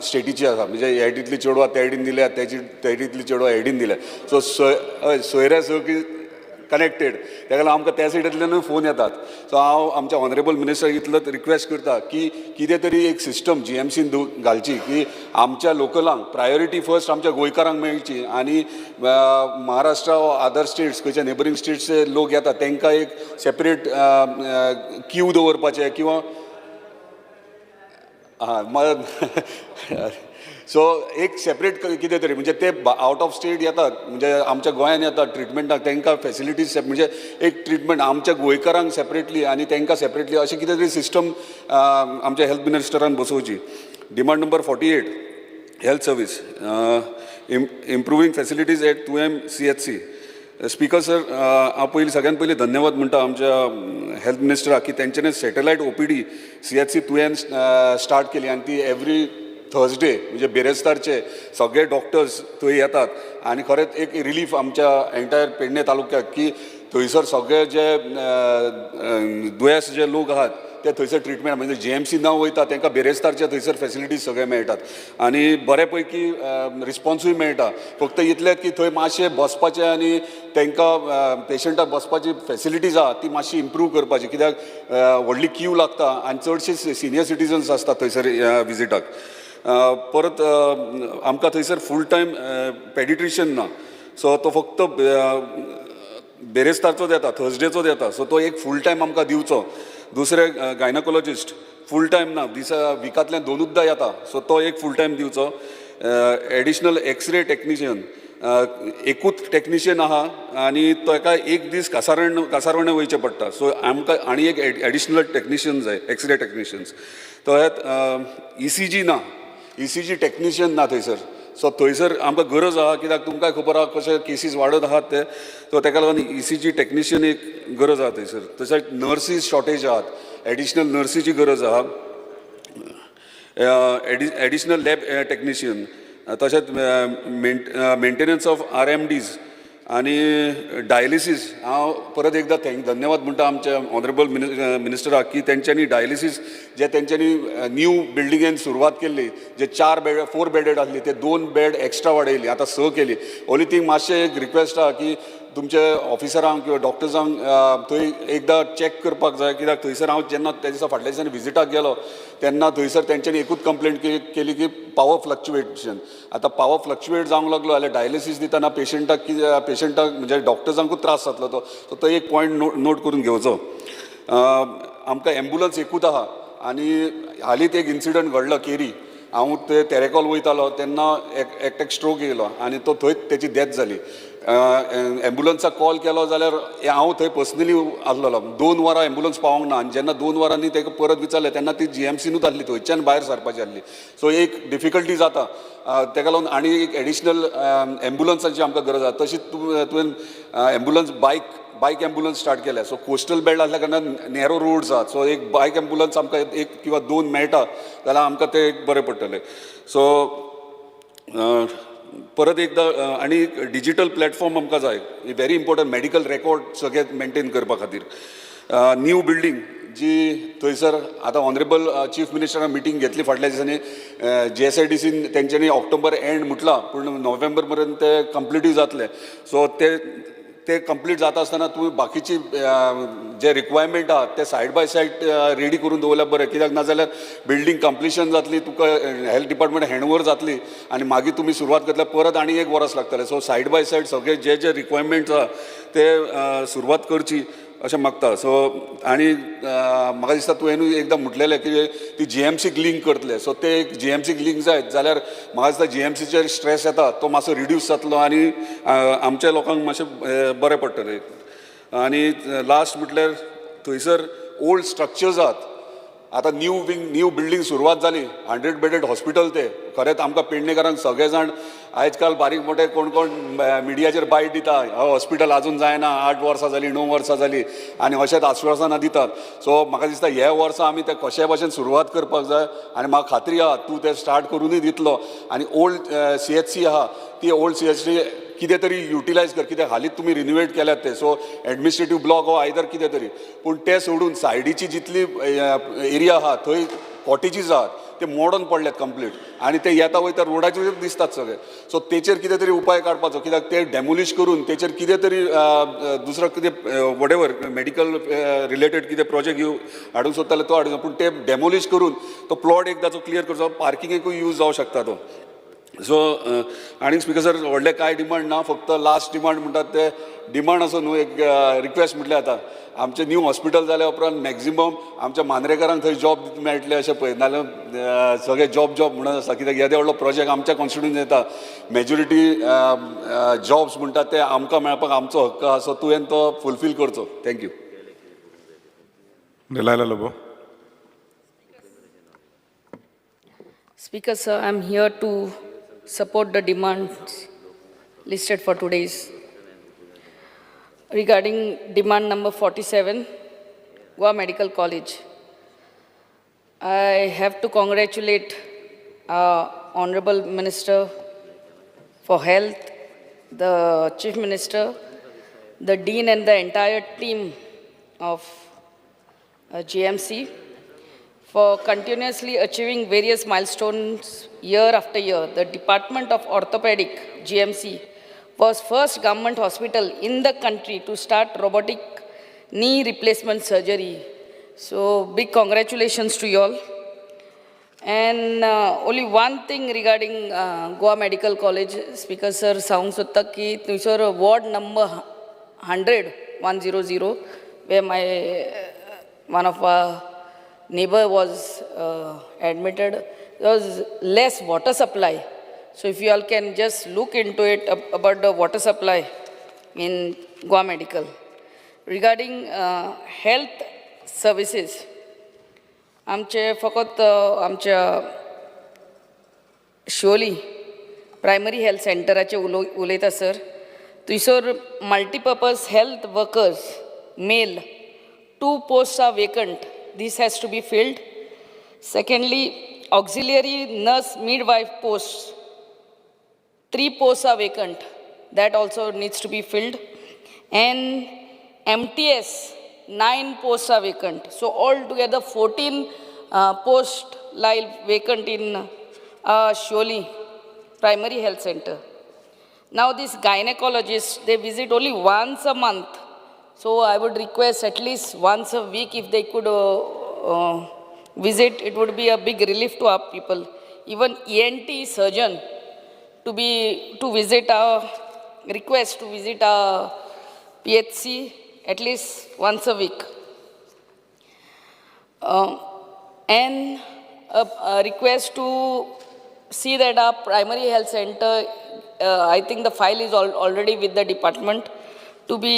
Speaker 10: स्टेटीची आसा. म्हणजे हे सायडींतली चेडवां त्या सायडीन दिल्या, त्या सायडींतली चेडवां हे सायडीन दिल्या. सो सोयऱ्या सगळीं कनेक्टेड, ताका लागून आमकां त्या सायडींतल्यानूय फोन येतात. सो हांव आमच्या ऑनरेबल मिनिस्टर इतलो रिक्वेस्ट करता की कितें तरी एक सिस्टम GMCन घालची की आमच्या लोकलांक प्रायोरिटी फर्स्ट आमच्या गोंयकारांक मेळची आनी महाराष्ट्रा वा अदर स्टेट्स खंयच्या नेबरींग स्टेट्सचे लोक येतात तांकां एक सेपरेट क्यू दवरपाचें किंवा सो एक सेपरेट कितें तरी म्हणजे ते आउट ऑफ स्टेट येतात म्हणजे आमच्या गोंयान येतात ट्रिटमेंटाक, तांकां फेसिलिटीज म्हणजे एक ट्रिटमेंट आमच्या गोंयकारांक सेपरेटली आनी तांकां सेपरेटली अशें कितें तरी सिस्टम आमच्या हेल्थ मिनिस्टरान बसोवची. Demand number 48, health service, improving facilities at 2M CHC. Speaker sir, हांव सगळ्यात पयलीं धन्यवाद म्हणटा आमच्या हेल्थ मिनिस्टराक की तेंच्यांनी satellite OPD CHC 2M start केली आनी ती एवरी थर्सडे म्हणजे बेरेस्तारचे सगळे डॉक्टर्स थंय येतात आनी खरेंच एक रिलीफ आमच्या एंटायर पेडणे तालुक्याक की थंयसर सगळे जे दुयेंस जे लोक आहात ते थंयसर ट्रिटमेंट म्हणजे GMC न वयता तांकां बेरेस्तारचे थंयसर फेसिलिटीज सगळे मेळटात आनी बरे पैकी रिस्पॉन्सूय मेळटा. फक्त इतलेंच की थंय मातशें बसपाचें आनी तांकां पेशंटाक बसपाची फेसिलिटीज आहा ती मातशी इम्प्रूव करपाची कित्याक व्हडली क्यू लागता आनी चडशे सिनियर सिटीजन्स आसतात थंयसर विजिटाक. परत आमकां थंयसर फूल टायम पेडिट्रिशियन ना, सो तो फक्त बेरेस्तारचो येता, थर्सडेचो येता, सो तो एक फूल टायम आमकां दिवचो. दुसरे गायनोकोलॉजिस्ट फूल टायम ना, विकांतल्यान दोनूचदां येता, सो तो एक फूल टायम दिवचो. एडिशनल एक्सरे टेक्निशियन एकूच टेक्निशियन आहा आनी ताका एक दीस कासारवणे वयचें पडटा, सो आमकां आनी एक एडिशनल टेक्निशियन जाय, एक्सरे टेक्निशियन्स. तो ECG ना, ECG टेक्निशियन ना थंयसर, सो थंयसर आमकां गरज आहा कित्याक तुमकां खबर आहा कशे केसीस वाडत आहात ते, सो ताका लागून ECG टेक्निशियन एक गरज आहा थंयसर. तशेंच नर्सीस शॉर्टेज आहात, एडिशनल नर्सीची गरज आहा, एडिशनल लॅब टेक्निशियन, तशेंच मेंटेनन्स ऑफ RMDs आनी डायलिसीस. हांव परत एकदां धन्यवाद म्हणटा आमच्या ऑनरेबल मिनिस्टराक की तेंच्यांनी डायलिसीस जे तेंच्यांनी न्यू बिल्डिंगेन सुरवात केल्ली, जे 4 बेडेड आसली ते 2 बेड एक्स्ट्रा वाडयली, आतां 6 केली. ओन्ली थिंग मातशें एक रिक्वेस्ट आहा की तुमचे ऑफिसरांक किंवा डॉक्टर्सांक थंय एकदां चॅक करपाक जाय कित्याक थंयसर हांव जेन्ना त्या दिसा फाटल्या दिसांनी विजिटाक गेलो तेन्ना थंयसर तेंच्यांनी एकूच कंप्लेंट केली की पावर फ्लक्च्युएशन. आतां पावर फ्लक्च्युएट जावंक लागलो जाल्यार डायलिसीस दितना पेशंटाक म्हणजे डॉक्टर्सांकूच त्रास जातलो तो, सो तो एक पॉयंट नोट करून घेवचो. आमकां एम्बुलन्स एकूच आहा आनी हालींच एक इन्सिडंट घडलो केरी. हांव ते तेरेकॉल वयतालो तेन्ना एकट्याक स्ट्रोक येयलो आनी तो थंयच तेची डेथ जाली. एम्बुलन्साक कॉल केलो जाल्यार हांव थंय पर्सनली आसलेलो, 2 वरां एम्बुलन्स पावोंक ना आनी जेन्ना 2 वरांनी ताका परत विचारलें तेन्ना ती GMCनूच आसली, थंयच्यान भायर सरपाची आसली. सो एक डिफिकल्टी जाता, ताका लागून आनी एक एडिशनल एम्बुलन्सांची आमकां गरज आसा. तशीच तुवें एम्बुलन्स बायक एम्बुलन्स स्टार्ट केल्या, सो कोस्टल बेल्ट आसल्या कारणान नॅरो रोड्स आहात, सो एक बायक एम्बुलन्स आमकां 1 किंवा 2 मेळटा जाल्यार आमकां ते एक बरें पडटलें. सो परत एकदां आनी डिजिटल प्लॅटफॉर्म आमकां जाय, व्हेरी इम्पॉर्टंट मेडिकल रेकॉर्ड सगळे मेंटेन करपा खातीर. न्यू बिल्डींग जी थंयसर आतां ऑनरेबल चीफ मिनिस्टरान मिटींग घेतली फाटल्या दिसांनी, GSIDCन तेंच्यांनी ऑक्टोबर एंड म्हटलां पूण नोव्हेंबर पर्यंत ते कंप्लीटूय जातले. सो ते कंप्लीट जाता आसतना तुवें बाकीची जे रिक्वायरमेंट आहा ते सायड बाय सायड रेडी करून दवरल्यार बरें, कित्याक नाजाल्यार बिल्डींग कंप्लिशन जातली, तुका हेल्थ डिपार्टमेंट हँडओवर जातली आनी मागीर तुमी सुरवात करतल्यार परत आनी 1 वर्स लागतलें. सो सायड बाय सायड सगळे जे रिक्वायरमेंट्स आहा ते सुरवात करची अशें मागता. सो आनी म्हाका दिसता तुवें एकदां म्हटलेलें की ती GMCक लिंक करतले. सो ते GMCक लिंक जायत जाल्यार म्हाका दिसता GMCचेर स्ट्रेस येता तो मातसो रिड्यूस जातलो आनी आमच्या लोकांक मातशें बरें पडटलें. आनी लास्ट म्हटल्यार थंयसर ओल्ड स्ट्रक्चर्स आहात. आतां न्यू बिल्डींग सुरवात जाली. 100 बेडेड हॉस्पिटल ते खरेंच आमकां पेडणेकारांक सगळे जाण आयज काल बारीक मोठे कोण मिडियाचेर बायट दिता हॉस्पिटल आजून जायना 8 वर्सां जालीं 9 वर्सां जालीं आनी अशेंच आश्वासनां दितात. सो म्हाका दिसता हे वर्सा आमी ते कशे भाशेन सुरवात करपाक जाय आनी म्हाका खात्री आहा तूं ते स्टार्ट करूनय दितलो. आनी ओल्ड CHC आहा ती ओल्ड CHC कितें तरी युटिलायज कर. कित्याक हालींच तुमी रिन्युवेट केल्यात ते. सो एडमिनिस्ट्रेटीव ब्लॉक हो आयदर कितें तरी. पूण ते सोडून सायडीची जितली एरिया आहा थंय कॉटेजीस आहात ते मॉडर्न पडल्यात कंप्लीट आनी ते येता वयता रोडाचेर दिसतात सगळे. सो तेचेर कितें तरी उपाय काडपाचो. कित्याक ते डेमोलिश करून तेचेर कितें तरी दुसरो कितें वॉटेवर मेडिकल रिलेटेड कितें प्रोजेक्ट हाडूंक सोदताले तो हाडूंक. पूण ते डेमोलिश करून तो प्लॉट एकदाचो क्लियर करचो. पार्किंगेकूय यूज जावं शकता तो. सो आनी स्पिकर सर व्हडले कांय डिमांड ना. फक्त लास्ट डिमांड म्हणटात ते डिमांड असो न्हू एक रिक्वेस्ट म्हटल्यार आतां आमचें न्यू हॉस्पिटल जाल्या उपरांत मॅक्झिमम आमच्या मांद्रेकारांक थंय जॉब मेळटले अशें पळय. नाजाल्यार सगळे जॉब म्हणून आसा. कित्याक येदे व्हडलो प्रोजेक्ट आमच्या कॉन्स्टिट्युन्सीन येता. मेजॉरिटी जॉब्स म्हणटात ते आमकां मेळपाक आमचो हक्क आहा. सो तुवें तो फुलफील करचो. Thank you.
Speaker 8: Delilah Lobo.
Speaker 11: Speaker, sir, I'm here to support the demands listed for today's. Regarding demand number 47, Goa Medical College. I have to congratulate Honorable Minister for Health, the Chief Minister, the Dean and the entire team of GMC for continuously achieving various milestones year after year. The Department of Orthopedic, GMC, was first government hospital in the country to start robotic knee replacement surgery. So big congratulations to you all. And only one thing regarding Goa Medical College, Speaker sir, सांगूंक सोदता की थंयसर ward number 100, where one of our neighbor was admitted. There was less water supply. So if you all can just look into it about the water supply in Goa Medical. Regarding health services, आमचे फकत आमच्या शिवोली प्रायमरी हेल्थ सेंटराचे उलयता सर. थंयसर multipurpose health workers male 2 posts are vacant. This has to be filled. Secondly, auxiliary nurse midwife posts, 3 posts are vacant. That also needs to be filled. And MTS, 9 posts are vacant. So altogether 14 posts lie vacant in Sholi Primary Health Center. Now these gynecologists, they visit only once a month. So I would request at least once a week if they could visit, it would be a big relief to our people. Even ENT surgeon to visit our request to visit our PHC at least once a week. And a request to see that our primary health center, I think the file is already with the department, to be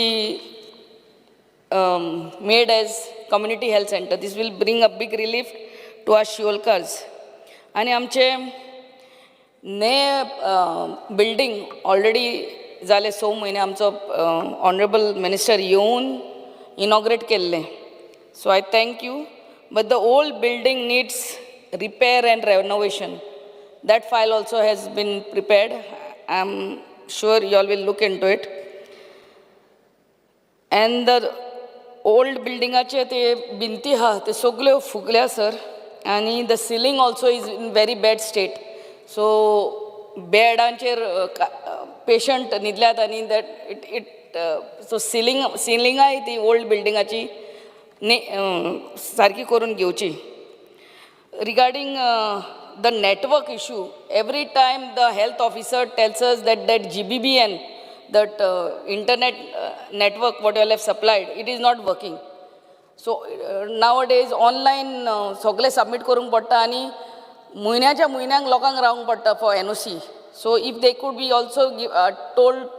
Speaker 11: made as community health center. This will bring a big relief to our Shiolkars. आणि आमचे नये बिल्डिंग ऑलरेडी जाले 6 म्हयने आमचो ऑनरेबल मिनिस्टर येवन इनॉग्रेट केल्लें. So I thank you. But the old building needs repair and renovation. That file also has been prepared. I am sure you all will look in to it. And the old बिल्डिंगाचे ते भिंती आहा ते सगल्यो फुगल्या सर. आणि the ceiling also is in very bad state. So बेडांचेर पेशंट न्हिदल्यात आनी दॅट सो सिलिंगाय ती ओल्ड बिल्डिंगाची सारकी करून घेवची. Regarding the network issue, every time the health officer tells us that GBBN, that internet network what you all have supplied, it is not working. So nowadays online सगळे सबमिट करूंक पडटा आनी म्हयन्याच्या म्हयन्यांक लोकांक रावंक पडटा for NOC. So if they could be also told,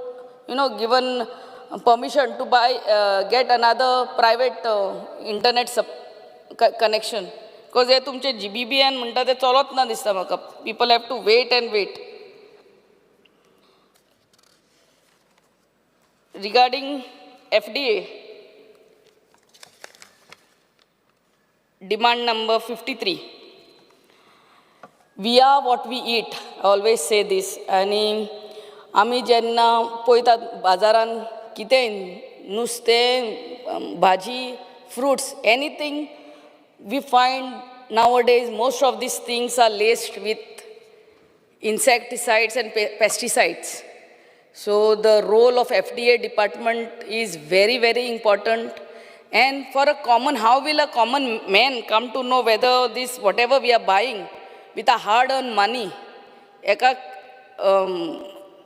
Speaker 11: given permission to get another private internet connection. Because हे तुमचे GBBN म्हणटा ते चलत ना दिसता म्हाका. People have to wait and wait. Regarding FDA, demand number 53. We are what we eat. I always say this. आणि आमी जेन्ना पळयतात बाजारान कितेंय नुस्तें, भाजी, fruits, anything, we find nowadays most of these things are laced with insecticides and pesticides. So the role of FDA department is very, very important. And for a common, how will a common man come to know whether this, whatever we are buying with a hard-earned money,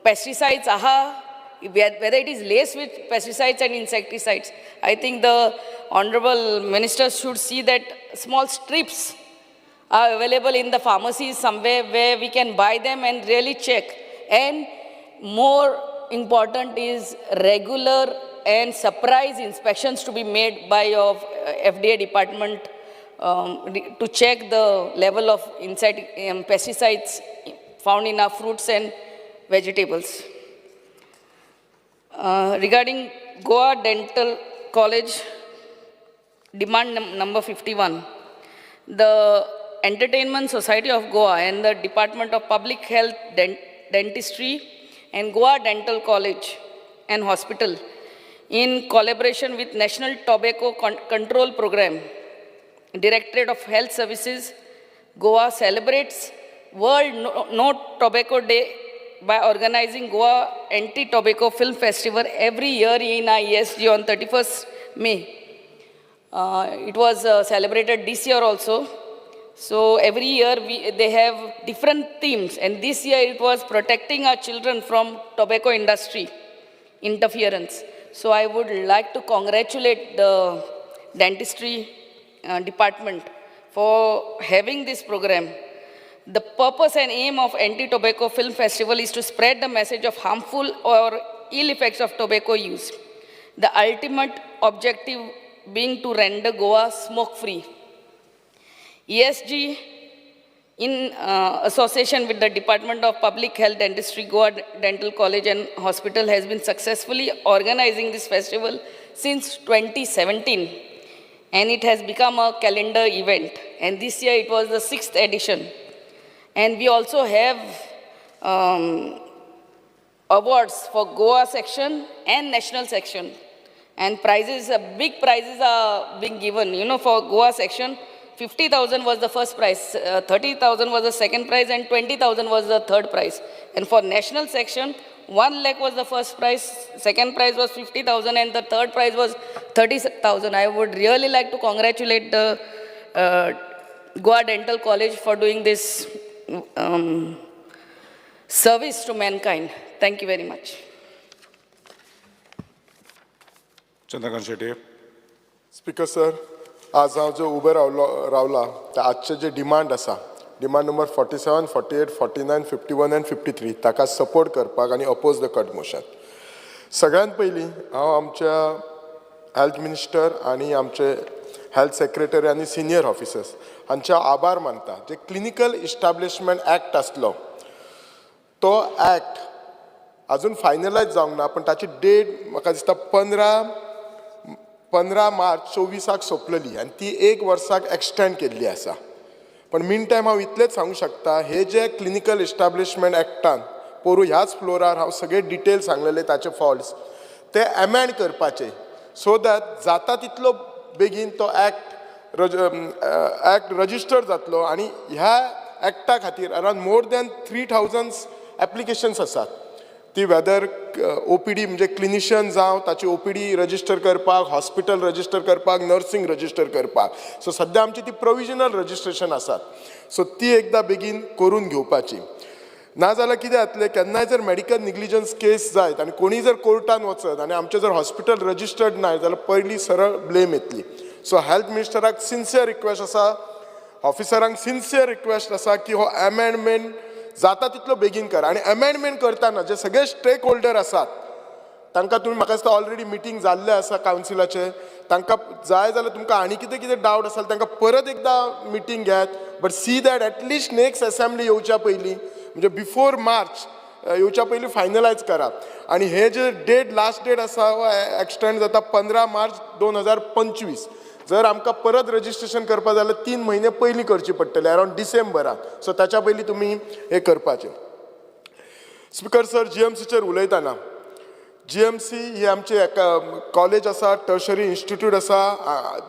Speaker 11: pesticides, whether it is laced with pesticides and insecticides. I think the Honorable Minister should see that small strips are available in the pharmacies somewhere where we can buy them and really check. And more important is regular and surprise inspections to be made by your FDA department to check the level of pesticides found in our fruits and vegetables. Regarding Goa Dental College, demand number 51. The Entertainment Society of Goa and the Department of Public Health, Dentistry and Goa Dental College and Hospital, in collaboration with National Tobacco Control Program, Directorate of Health Services, Goa celebrates World No Tobacco Day by organizing Goa Anti-Tobacco Film Festival every year in IESG on 31st May. It was celebrated this year also. So every year they have different themes, and this year it was protecting our children from tobacco industry interference. So I would like to congratulate the dentistry department for having this program. The purpose and aim of Anti-Tobacco Film Festival is to spread the message of harmful or ill effects of tobacco use. The ultimate objective being to render Goa smoke-free. ESG, in association with the Department of Public Health Dentistry, Goa Dental College and Hospital, has been successfully organizing this festival since 2017. And it has become a calendar event. And this year it was the 6th edition. And we also have awards for Goa section and national section. And prizes, big prizes are being given. For Goa section, 50,000 was the first prize, 30,000 was the second prize, and 20,000 was the third prize. And for national section, 1 lakh was the first prize, second prize was 50,000, and the third prize was 30,000. I would really like to congratulate the Goa Dental College for doing this service to mankind. Thank you very much.
Speaker 8: Chandrakant Shetty.
Speaker 12: Speaker sir, आज हांव जो उबे रावला ते आजचे जे डिमांड आसा, डिमांड नंबर 47, 48, 49, 51 and 53 ताका सपोर्ट करपाक आनी अपोज द कट मोशन. सगळ्यांत पयलीं हांव आमच्या हेल्थ मिनिस्टर आनी आमचे हेल्थ सेक्रेटरी आनी सिनियर ऑफिसर्स हांचे आभार मानता. जे क्लिनिकल इस्टाब्लिशमेंट एक्ट आसलो तो एक्ट अजून फायनलायज जावंक ना, पण ताची डेट म्हाका दिसता 15 मार्च 24 सोंपलेली आनी ती 1 वर्साक एक्सटेंड केल्ली आसा. पण मीन टायम हांव इतलेंच सांगूं शकता, हे जे क्लिनिकल इस्टाब्लिशमेंट एक्टान पोरू ह्याच फ्लोरार हांव सगळे डिटेल सांगलेले ताचे फॉल्ट्स ते एमेंड करपाचे, सो दॅट जाता तितलो बेगीन तो एक्ट रजिस्टर जातलो. आनी ह्या एक्टा खातीर अरावंड मोर दॅन 3000 एप्लिकेशन्स आसात. ती वेदर OPD म्हणजे क्लिनिशियन जावं, ताची OPD रजिस्टर करपाक, हॉस्पिटल रजिस्टर करपाक, नर्सिंग रजिस्टर करपाक. सो सद्या आमची ती प्रोविजनल रजिस्ट्रेशन आसात. सो ती एकदां बेगीन करून घेवपाची. नाजाल्यार कितें जातलें केन्नाय जर मेडिकल निग्लिजन्स केस जायत आनी कोणी जर कोर्टान वचत आनी आमचें जर हॉस्पिटल रजिस्टर्ड ना जाल्यार पयली सरळ ब्लेम येतली. सो हेल्थ मिनिस्टराक सिन्सियर रिक्वेस्ट आसा, ऑफिसरांक सिन्सियर रिक्वेस्ट आसा की हो अमेंडमेंट जाता तितलो बेगीन करा. आनी अमेंडमेंट करतना जे सगळे स्टेक होल्डर आसात तांकां तुमी म्हाका दिसता ऑलरेडी मिटींग जाल्ले आसा कावन्सिलाचे, तांकां जाय जाल्यार तुमकां आनी कितें डावट आसा तांकां परत एकदां मिटींग घेयात. But see that at least next assembly येवच्या पयलीं म्हणजे बिफोर मार्च येवच्या पयलीं फायनलायज करात. आनी हे जे डेट लास्ट डेट आसा एक्सटेंड जाता 15 मार्च 2025. जर आमकां परत रजिस्ट्रेशन करपा जाल्यार 3 म्हयने पयलीं करची पडटली, अरावंड डिसेंबरान. सो ताच्या पयलीं तुमी हे करपाचें. स्पिकर सर, GMCचेर उलयतना GMC ही आमची कॉलेज आसा, टर्शरी इन्स्टिट्यूट आसा,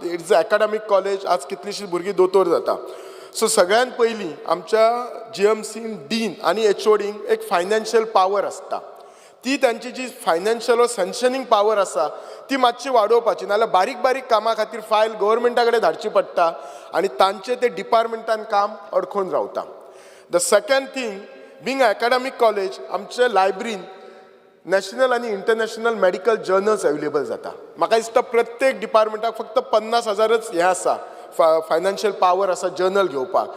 Speaker 12: इट इज एकाडेमीक कॉलेज. आज कितलीशीं भुरगीं दोतोर जाता. सो सगळ्यात पयलीं आमच्या GMCन डीन आनी HODंक एक फायनान्शियल पावर आसता. ती तांची जी फायनान्शियल वा सँक्शनींग पावर आसा ती मातशी वाडोवपाची, नाल्यार बारीक बारीक कामां खातीर फायल गव्हर्मेंटा कडेन धाडची पडटा आनी तांचे ते डिपार्टमेंटान काम अडखून रावता. The second thing, being a academic college आमचे लायब्ररीन नॅशनल आनी इंटरनॅशनल मेडिकल जर्नल्स अवेलेबल जाता. म्हाका दिसता प्रत्येक डिपार्टमेंटाक फक्त 50,000च हे आसा फायनान्शियल पावर आसा जर्नल घेवपाक.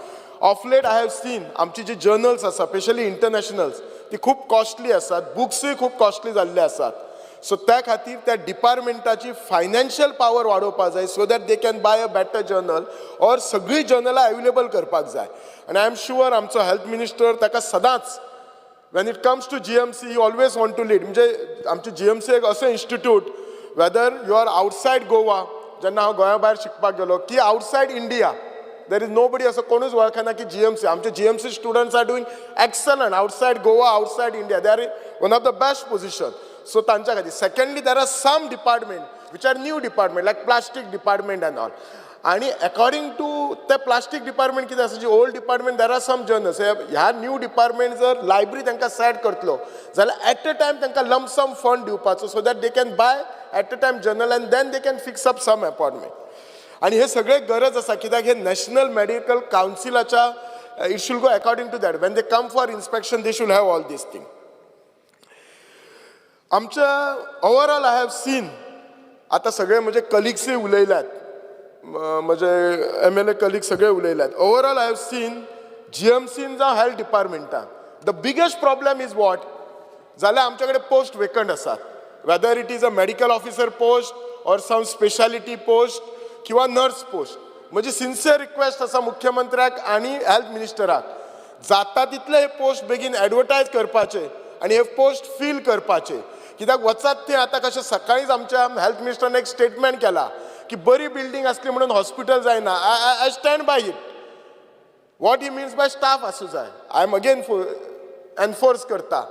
Speaker 12: Of late I have seen आमची जी जर्नल्स आसा स्पेशली इंटरनॅशनल्स ती खूब कॉस्टली आसात, बुक्सूय खूब कॉस्टली जाल्ले आसात. सो त्या खातीर त्या डिपार्टमेंटाची फायनान्शियल पावर वाडोवपाक जाय so that they can buy a better journal or सगळीं जर्नलां अवेलेबल करपाक जाय. आनी आय एम शुअर आमचो हेल्थ मिनिस्टर ताका सदांच when it comes to GMC he always want to lead. म्हणजे आमची GMC एक असो institute whether you are outside Goa, जेन्ना हांव गोंया भायर शिकपाक गेलो, की outside India there is nobody असो कोणूच वळखना की GMC. आमचे GMC students are doing excellent outside Goa, outside India. They are one of the best position. So तांच्या खातीर. Secondly there are some department which are new department like plastic department and all. आणि अकॉर्डिंग टू ते प्लास्टीक डिपार्टमेंट कितें आसा जी old department there are some journals. ह्या न्यू डिपार्टमेंट जर लायब्ररी तांकां सेट करतलो जाल्यार एट अ टायम तांकां लमसम फंड दिवपाचो so that they can buy at a time journal and then they can fix up some appointment. आणि हे सगळे गरज आसा कित्याक हे नॅशनल मेडिकल कावन्सिलाच्या it should go according to that. When they come for inspection they should have all this thing. आमच्या ओवरऑल आय हॅव सीन आतां सगळे म्हजे कलिग्सूय उलयल्यात, म्हणजे MLA कलीग सगळे उलयल्यात. ओवरऑल आय हॅव सीन GMCन जावं हेल्थ डिपार्टमेंटान the biggest problem is what जाल्यार आमचे कडेन पोस्ट वेकंट आसात. Whether it is a medical officer post or some speciality post किंवा नर्स पोस्ट. म्हजी सिन्सियर रिक्वेस्ट आसा मुख्यमंत्र्याक आनी हेल्थ मिनिस्टराक जाता तितले हे पोस्ट बेगीन एडवर्टायज करपाचे आनी हे पोस्ट फील करपाचे. कित्याक वचात ते आतां कशें सकाळींच आमच्या हेल्थ मिनिस्टरान एक स्टेटमेंट केला की बरी बिल्डिंग असली म्हणून हॉस्पिटल जायना. I stand by it. What he means bye staff आसूं जाय. आय एम अगेन एनफोर्स करता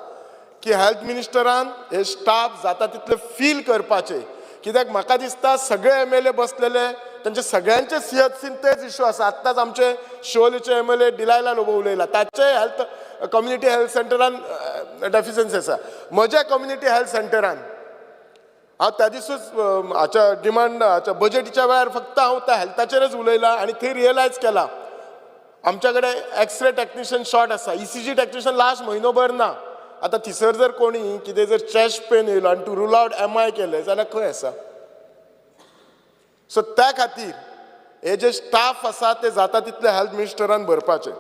Speaker 12: की हेल्थ मिनिस्टरान हे स्टाफ जाता तितले फील करपाचे. कित्याक म्हाका दिसता सगळे MLA बसलेले तांचे सगळ्यांचे CHCन तेच इश्यू आसा. आत्ताच आमचे शिवोलेचे MLA डिलायला लोबो उलयला ताचे हेल्थ कम्युनिटी हेल्थ सेंटरान डेफिशियन्सी आसा. म्हज्या कम्युनिटी हेल्थ सेंटरान हांव त्या दिसूच हाच्या डिमांड हाच्या बजेटीच्या वेळार फक्त हांव त्या हेल्थाचेरच उलयलां आनी थंय रियलायज केलां आमच्या कडेन एक्सरे टॅक्निशियन शॉर्ट आसा. ECG टॅक्निशियन लास्ट म्हयनोभर ना. आतां थिसर जर कोणी कितें जर चेस्ट पेन येयलो आनी टू रूल आउट MI केलें जाल्यार खंय आसा. सो त्या खातीर हे जे स्टाफ आसा ते जाता तितले हेल्थ मिनिस्टरान भरपाचे.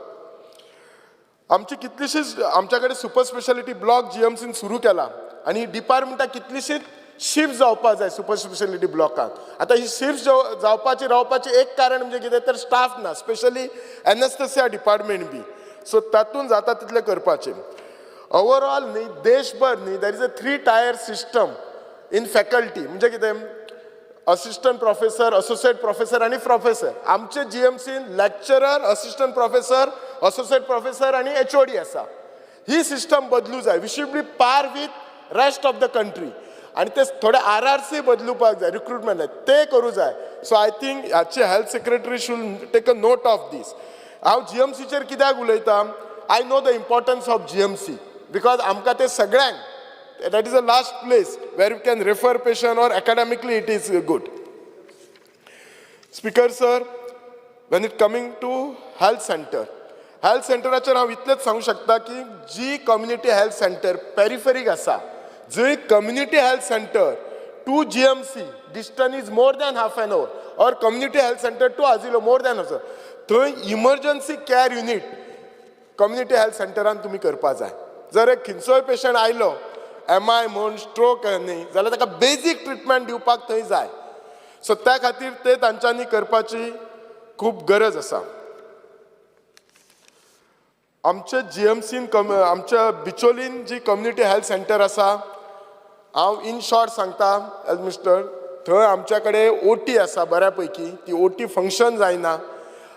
Speaker 12: आमची कितलीशीच आमच्या कडेन सुपर स्पेशालिटी ब्लॉक GMCन सुरू केला आनी डिपार्टमेंटाक कितलीशीच शिफ्ट जावपाक जाय सुपर स्पेशालिटी ब्लॉकात. आतां ही शिफ्ट जावपाची रावपाचें एक कारण म्हणजे कितें तर स्टाफ ना, स्पेशली एनेस्थेसिया डिपार्टमेंट बी. सो तातूंत जाता तितलें करपाचें. ओवरऑल न्ही देशभर न्ही there is a 3 tier system in faculty. म्हणजे कितें असिस्टंट प्रोफेसर, असोसिएट प्रोफेसर आनी प्रोफेसर. आमचे GMCन lecturer, assistant professor, associate professor आनी HOD आसा. ही सिस्टम बदलू जाय. We should be par with rest of the country. आणि ते थोडे RRC बदलूपाक जाय, रिक्रुटमेंट ते करूं जाय. सो आय थिंक ह्याचे health secretary should take a note of this. हांव GMCचेर कित्याक उलयतां, I know the importance of GMC because आमकां ते सगळ्यांक that is a last place where you can refer patient or academically it is good. Speaker sir, when it coming to health center, health सेंटराचेर हांव इतलेंच सांगूंक शकता की जी कम्युनिटी हेल्थ सेंटर पेरिफेरीक आसा, जंय community health centre to GMC distance is more than half an hour, or community health center to Asilo more than half an hour, थंय emergency care unit community health सेंटरान तुमी करपा जाय. जर एक खंयचोय पेशंट आयलो MI म्हण स्ट्रोक न्ही जाल्यार ताका बेजीक ट्रिटमेंट दिवपाक थंय जाय. सो त्या खातीर ते तांच्यांनी करपाची खूब गरज आसा. आमच्या GMCन आमच्या बिचोलीन जी कम्युनिटी हेल्थ सेंटर आसा, हांव इन शॉर्ट सांगता हेल्थ मिनिस्टर, थंय आमच्या कडेन OT आसा बऱ्यापैकी. ती OT फंक्शन जायना.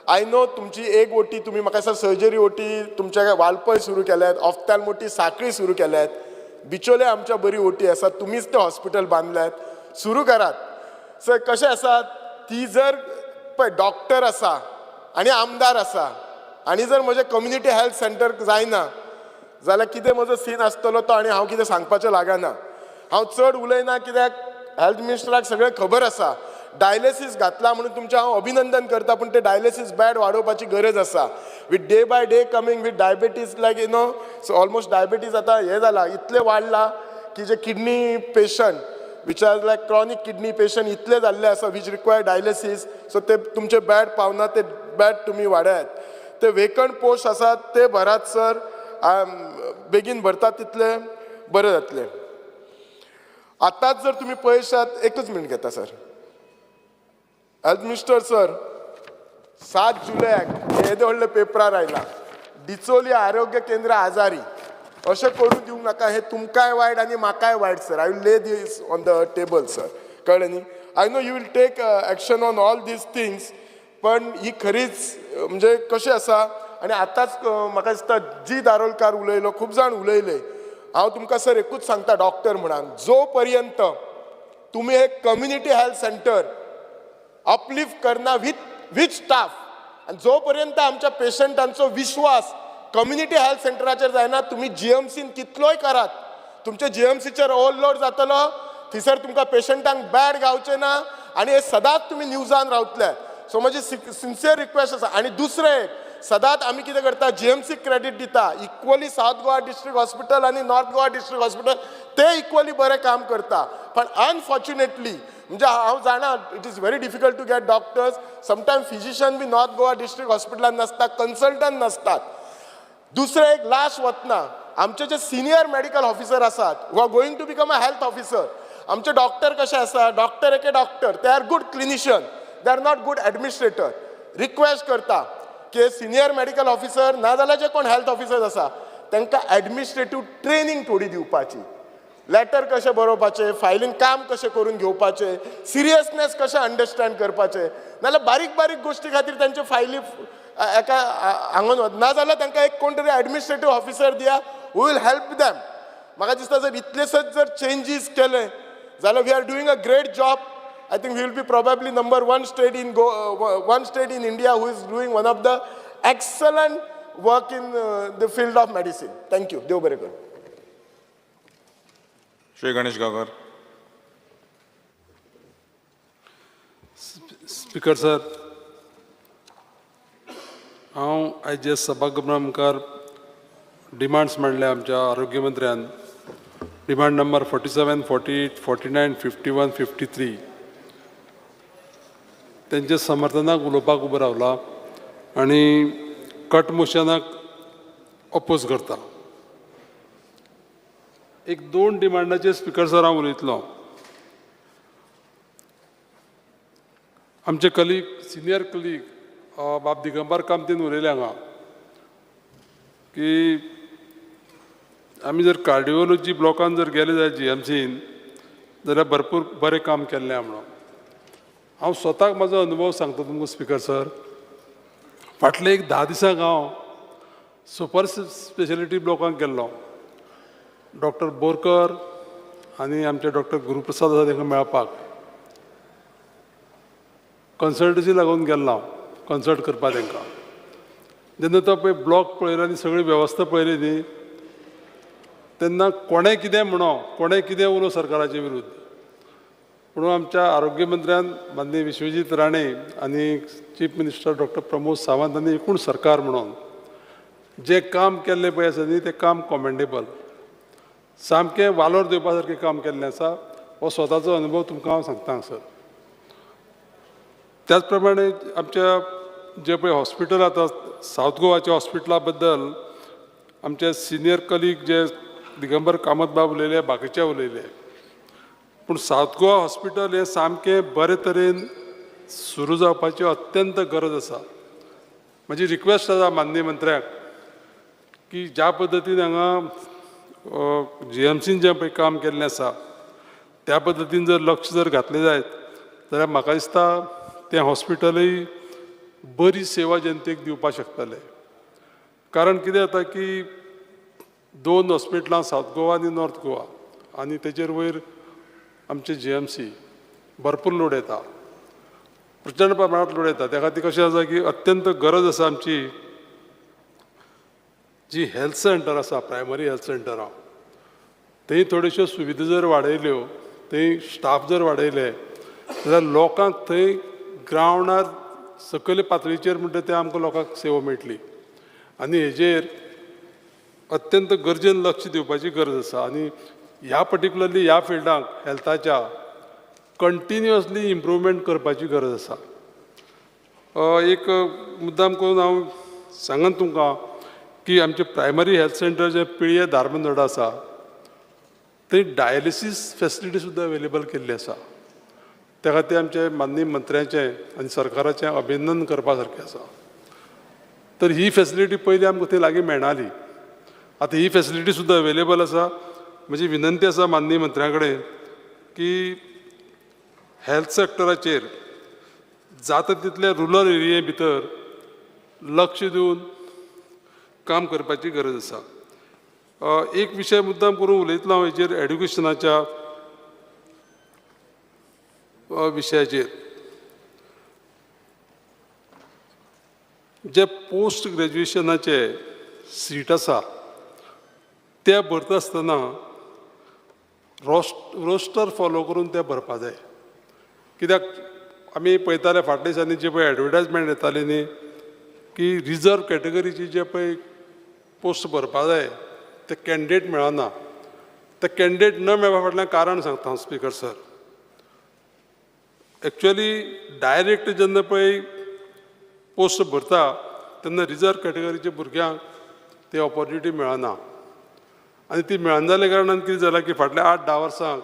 Speaker 12: आय नो तुमची एक OT तुमी म्हाका दिसता सर्जरी OT तुमच्या वालपय सुरू केल्यात, ऑफ्थॅल्मोटी सांखळी सुरू केल्यात. बिचोले आमच्या बरी OT आसा, तुमीच ते हॉस्पिटल बांदल्यात, सुरू करात. सो कशें आसा, ती जर पळय डॉक्टर आसा आनी आमदार आसा आनी जर म्हजें कम्युनिटी हेल्थ सेंटर जायना जाल्यार कितें म्हजो सीन आसतलो तो आनी हांव कितें सांगपाचें लागना. हांव चड उलयना कित्याक हेल्थ मिनिस्टराक सगळें खबर आसा. डायलिसीस घातला म्हणून तुमचें हांव अभिनंदन करता, पूण ते डायलिसीस बेड वाडोवपाची गरज आसा. With day by day coming with diabetes like so almost diabetes आतां हें जाला, इतलें वाडला की जे kidney patient which are like chronic kidney patient इतले जाल्ले आसा विच रिक्वायर डायलिसीस. सो ते तुमचे बेड पावना, ते बेड तुमी वाडयात. ते वेकंट पोस्ट आसात ते भरात सर, बेगीन भरतात तितले बरें जातलें. आतांच जर तुमी पळयशात, एकच मिनट घेता सर. हेल्थ मिनिस्टर सर, 7 जुलयाक येदे व्हडले पेपरार आयला, डिचोली आरोग्य केंद्र आजारी, अशें करून दिवंक नाका. हें तुमकांय वायट आनी म्हाकाय वायट sir. I will lay this on the table sir, कळ्ळें न्ही. I know you will take action on all these things, पण ही खरीच म्हणजे कशें आसा. आनी आतांच म्हाका दिसता जी दारोलकार उलयलो, खूब जाण उलयले. हांव तुमकां सर एकूच सांगता डॉक्टर म्हणान, जो पर्यंत तुमी एक कम्युनिटी हेल्थ सेंटर अपलिफ्ट करना विथ स्टाफ, आनी जो पर्यंत आमच्या पेशंटांचो विश्वास कम्युनिटी हेल्थ सेंटराचेर जायना, तुमी GMCन कितलोय करात, तुमच्या GMCचेर ओवरलोड जातलो. थंयसर तुमकां पेशंटांक बेड गावचे ना आनी हे सदांच तुमी न्यूजान रावतले. सो म्हजी सिन्सियर रिक्वेस्ट आसा. आनी दुसरें एक, सदांच आमी कितें करता, GMC क्रेडीट दिता. Equally south Goa district hospital आनी नॉर्थ गोवा डिस्ट्रिक्ट हॉस्पिटल ते इक्वली बरें काम करता. पण अनफॉर्च्युनेटली म्हणजे हांव जाणा it is very difficult to get doctors. Sometime physician बी नॉर्थ गोवा डिस्ट्रिक्ट हॉस्पिटलान नासतात, कन्सल्टंट नासतात. दुसरें एक लास्ट वतना, आमचे जे सिनियर मेडिकल ऑफिसर आसात who are going to become a health officer, आमचे डॉक्टर कशे आसा, डॉक्टर एके doctor, they are good clinician, they are not good administrator. Request करता की सिनियर मेडिकल ऑफिसर नाजाल्यार जे कोण हेल्थ ऑफिसर आसा तांकां एडमिनिस्ट्रेटिव्ह ट्रेनिंग थोडी दिवपाची. लेटर कशें बरोवपाचें, फायलींग काम कशें करून घेवपाचें, सिरियसनेस कशें अंडरस्टँड करपाचें, नाजाल्यार बारीक बारीक गोश्टी खातीर तांचे फायली एका हांगून वच, नाजाल्यार तांकां एक कोण तरी एडमिनिस्ट्रेटिव्ह ऑफिसर दिया हू वील हेल्प देम. म्हाका दिसता जर इतलेसच जर चेंजीस केले जाल्यार we are doing a great job. I think we will be probably number one state in India who is doing one of the excellent work in the field of medicine. Thank you. Dev bere karo.
Speaker 8: Shri Ganesh Gagar.
Speaker 13: Speaker sir, हांव आयज सभागृहा मुखार डिमांड्स मांडले आमच्या आरोग्य मंत्र्यान. डिमांड नंबर 47, 48, 49, 51, 53 त्यांच्या समर्थनाक उलोवपाक उबो रावला आनी कट मोशनाक अपोज करता. एक 2 डिमांडाचेर स्पिकर सर हांव उलयतलो. आमचे कलीग, सिनियर कलीग बाब दिगंबर कामतीन उलयले हांगा की आमी जर कार्डिओलॉजी ब्लॉकान जर गेले जाल्यार GMCन जाल्यार भरपूर बरें काम केल्लें म्हणून. हांव स्वताक म्हाजो अनुभव सांगता तुमकां स्पिकर सर. फाटले एक 10 दिसांक हांव सुपर स्पेशलिटी ब्लॉकांक गेल्लो. डॉक्टर बोरकर आनी आमचे डॉक्टर गुरुप्रसाद आसा तांकां मेळपाक कन्सल्टन्सी लागून गेल्लो हांव, कन्सल्ट करपाक तांकां. जेन्ना तो पळय ब्लॉक पळयलो आनी सगळी वेवस्था पळयली न्ही, तेन्ना कोणें कितें म्हणो, कोणें कितें उलो सरकाराचे विरुद्ध, म्हणून आमच्या आरोग्य मंत्र्यान माननीय विश्वजीत राणे आनी chief minister doctor Pramod Sawant हांणी एकूण सरकार म्हणून जें काम केल्लें पळय आसा न्ही तें काम कॉमेंडेबल, सामकें वालोर दिवपा सारकें काम केल्लें आसा. हो स्वताचो अनुभव तुमकां हांव सांगता हांगसर. त्याच प्रमाणे आमच्या जे पळय हॉस्पिटल आतां सावथ गोवाच्या हॉस्पिटला बद्दल आमचे सिनियर कलीग जे दिगंबर कामत बाब उलयले, बाकीचे उलयले, पूण सावथ गोवा हॉस्पिटल हें सामकें बरे तरेन सुरू जावपाची अत्यंत गरज आसा. म्हजी रिक्वेस्ट आसा माननीय मंत्र्याक की ज्या पद्दतीन हांगा GMCन जें पळय काम केल्लें आसा त्या पद्दतीन जर लक्ष जर घातलें जायत जाल्यार म्हाका दिसता तें हॉस्पिटलूय बरी सेवा जनतेक दिवपाक शकतलें. कारण कितें जाता की 2 हॉस्पिटलां सावथ गोवा आनी नॉर्थ गोवा आनी तेचेर वयर आमचे GMC भरपूर लोड येता, प्रचंड प्रमाणांत लोड येता. त्या खातीर कशें आसा की अत्यंत गरज आसा आमची जी हेल्थ सेंटर आसा, प्रायमरी हेल्थ सेंटरां, थंय थोड्योश्यो सुविधा जर वाडयल्यो, थंय स्टाफ जर वाडयले जाल्यार लोकांक थंय ग्रावंडार सकयल पातळीचेर म्हणटा तें आमकां लोकांक सेवा मेळटली. आनी हेजेर अत्यंत गरजेन लक्ष दिवपाची गरज आसा. आनी ह्या पर्टिक्युलरली ह्या फिल्डाक हेल्थाच्या कंटिन्युअसली इम्प्रूवमेंट करपाची गरज आसा. एक मुद्दाम करून हांव सांगन तुमकां की आमचे प्रायमरी हेल्थ सेंटर जे पिळये धारबांदोडा आसा थंय डायलिसीस फेसिलिटी सुद्दां अवेलेबल केल्ली आसा. त्या खातीर आमचे माननीय मंत्र्याचें आनी सरकाराचें अभिनंदन करपा सारकें आसा. तर ही फेसिलिटी पयलीं आमकां थंय लागीं मेळनाली, आतां ही फेसिलिटी सुद्दां अवेलेबल आसा. म्हजी विनंती आसा माननीय मंत्र्या कडेन की हेल्थ सेक्टराचेर जाता तितले रुरल एरिये भितर लक्ष दिवन काम करपाची गरज आसा. एक विशय मुद्दाम करून उलयतलो हांव हेजेर एड्युकेशनाच्या विशयाचेर. जे पोस्ट ग्रॅज्युएशनाचे सीट आसा ते भरता आसतना रोस्टर फॉलो करून ते भरपा जाय. कित्याक आमी पळयताले फाटल्या दिसांनी जे पळय एडवर्टायजमेंट येताली न्ही की रिजर्व कॅटेगरीची जे पळय पोस्ट भरपा जाय ते कॅन्डिडेट मेळना. ते कॅन्डिडेट न मेळपा फाटल्यान कारण सांगता हांव स्पिकर सर. एक्चुअली डायरेक्ट जेन्ना पळय पोस्ट भरता तेन्ना रिजर्व कॅटेगरीच्या भुरग्यांक ती ऑपॉर्च्युनिटी मेळना. आनी ती मेळना जाल्या कारणान कितें जालां की फाटल्या 8-10 वर्सांक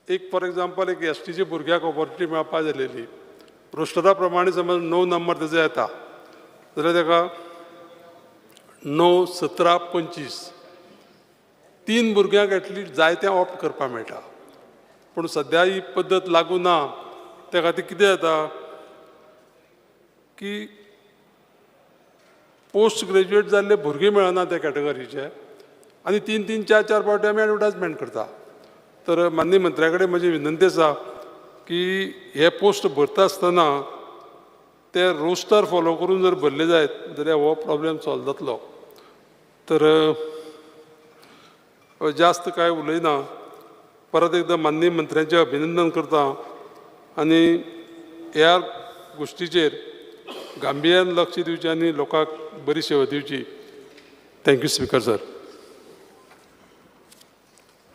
Speaker 13: एक फॉर एग्जाम्पल एक STच्या भुरग्याक ऑपॉर्च्युनिटी मेळपा जालेली. रोस्टरा प्रमाणे समज 9 नंबर तेजो येता जाल्यार ताका 9, 17, 25 3 भुरग्यांक एटलिस्ट जाय तें ऑप्ट करपाक मेळटा. पूण सद्या ही पद्दत लागू ना. त्या खातीर कितें जाता की पोस्ट ग्रॅज्युएट जाल्ले भुरगे मेळना त्या कॅटेगरीचे आनी 3-3, 4-4 फावटी आमी एडवर्टायजमेंट करता. तर माननीय मंत्र्या कडेन म्हजी विनंती आसा की हे पोस्ट भरता आसतना ते रोस्टर फॉलो करून जर भरले जायत जाल्यार हो प्रॉब्लेम सॉल्व जातलो. तर जास्त काय उलयना, परत एकदां माननीय मंत्र्यांचें अभिनंदन करता आनी ह्या गोश्टीचेर गांभीर्यान लक्ष दिवचें आनी लोकांक बरी सेवा दिवची. Thank you speaker sir.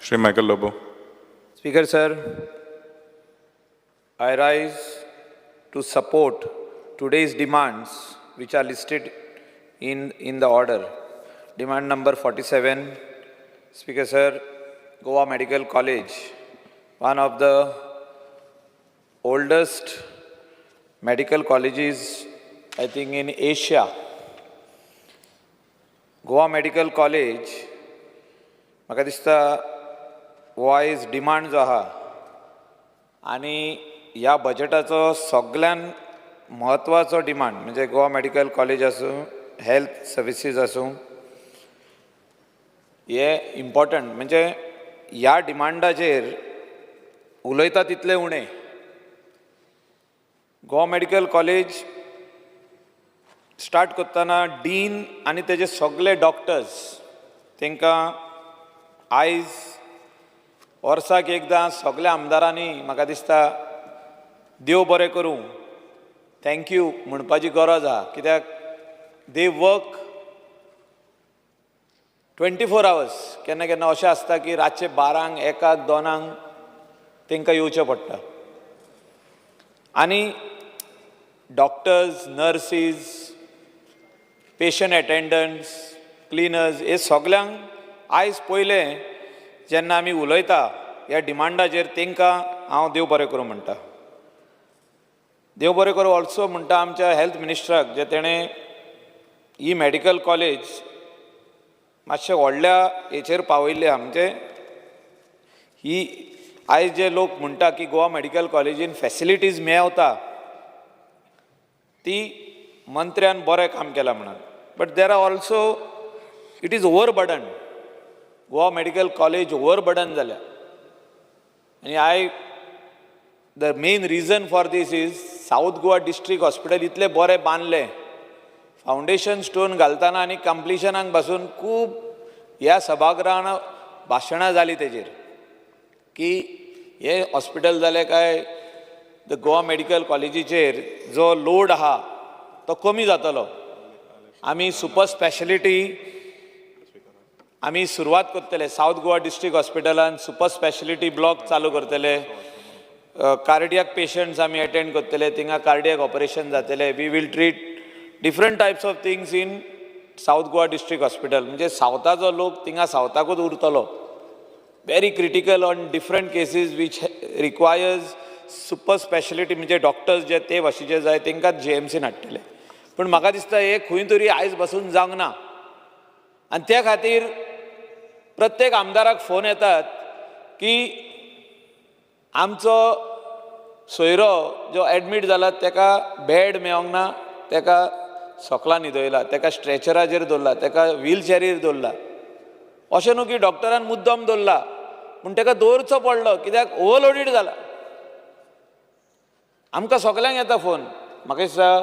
Speaker 8: Shri Michael Lobo.
Speaker 4: Speaker sir, I rise to support today's demands which are listed in the order. Demand number 47, Speaker sir, Goa Medical College, one of the oldest medical colleges I think in Asia. Goa Medical College, म्हाका दिसता हो आयज डिमांड जो आहा आनी ह्या बजेटाचो सगळ्यान म्हत्वाचो डिमांड म्हणजे गोवा मेडिकल कॉलेज आसूं, हेल्थ सर्विसीस आसूं, हे इम्पॉर्टंट. म्हणजे ह्या डिमांडाचेर उलयता तितलें उणें. गोवा मेडिकल कॉलेज स्टार्ट करतना डीन आनी तेजे सगळे डॉक्टर्स तांकां आयज वर्साक एकदां सगळ्या आमदारांनी म्हाका दिसता देव बरें करूं थँक्यू म्हणपाची गरज आहा. कित्याक दे वर्क 24 hours. केन्ना केन्ना अशें आसता की रातचे 12, 1, 2 तांकां येवचें पडटा. आनी डॉक्टर्स, नर्सीस, पेशंट एटेंडंट्स, क्लिनर्स हे सगल्यांक आयज पयलें जेन्ना आमी उलयता ह्या डिमांडाचेर तांकां हांव देव बरें करूं म्हणटा. देव बरें करूं ऑल्सो म्हणटा आमच्या हेल्थ मिनिस्टराक जे तेणें ही मेडिकल कॉलेज मातशें व्हडल्या हेचेर पावयल्ली आहा. म्हणजे ही आयज जे लोक म्हणटा की गोवा मेडिकल कॉलेजीन फॅसिलिटीज मेळवता ती मंत्र्यान बरें काम केलां म्हणून. But there are also it is overburden. Goa medical college overburden जाल्या. आनी the main reason for this is south Goa district hospital इतलें बरें बांदलें. फावंडेशन स्टोन घालतना आनी कंप्लिशनाक पासून खूब ह्या सभागृहान भाशणां जालीं तेजेर की हे हॉस्पिटल जालें काय द गोवा मेडिकल कॉलेजीचेर जो लोड आहा तो कमी जातलो. आमी सुपर स्पेशलिटी आमी सुरवात करतले. साऊथ गोवा डिस्ट्रिक्ट हॉस्पिटलान सुपर स्पेशलिटी ब्लॉक चालू करतले. कार्डियाक पेशंट्स आमी अटेंड करतले. थिंगा कार्डियाक ऑपरेशन जातले. We will treat different types of things in south Goa district hospital. म्हणजे सावथाचो लोक थिंगा सावथाकूच उरतलो. Very critical on different cases which requires super speciality म्हणजे डॉक्टर्स जे ते भाशेचे जाय तांकांच JMCन हाडटले. पूण म्हाका दिसता हे खंय तरी आयज पासून जावंक ना. आनी त्या खातीर प्रत्येक आमदाराक फोन येतात की आमचो सोयरो जो एडमीट जाला ताका बेड मेळोंक ना, ताका सकला न्हिदयला, ताका स्ट्रेचराचेर दवरला, ताका व्हीलचॅरीर दवरला. अशें न्हू की डॉक्टरान मुद्दम दवरला पूण ताका दवरचो पडलो कित्याक ओवरलोडीड जाला. आमकां सगल्यांक येता फोन. म्हाका दिसता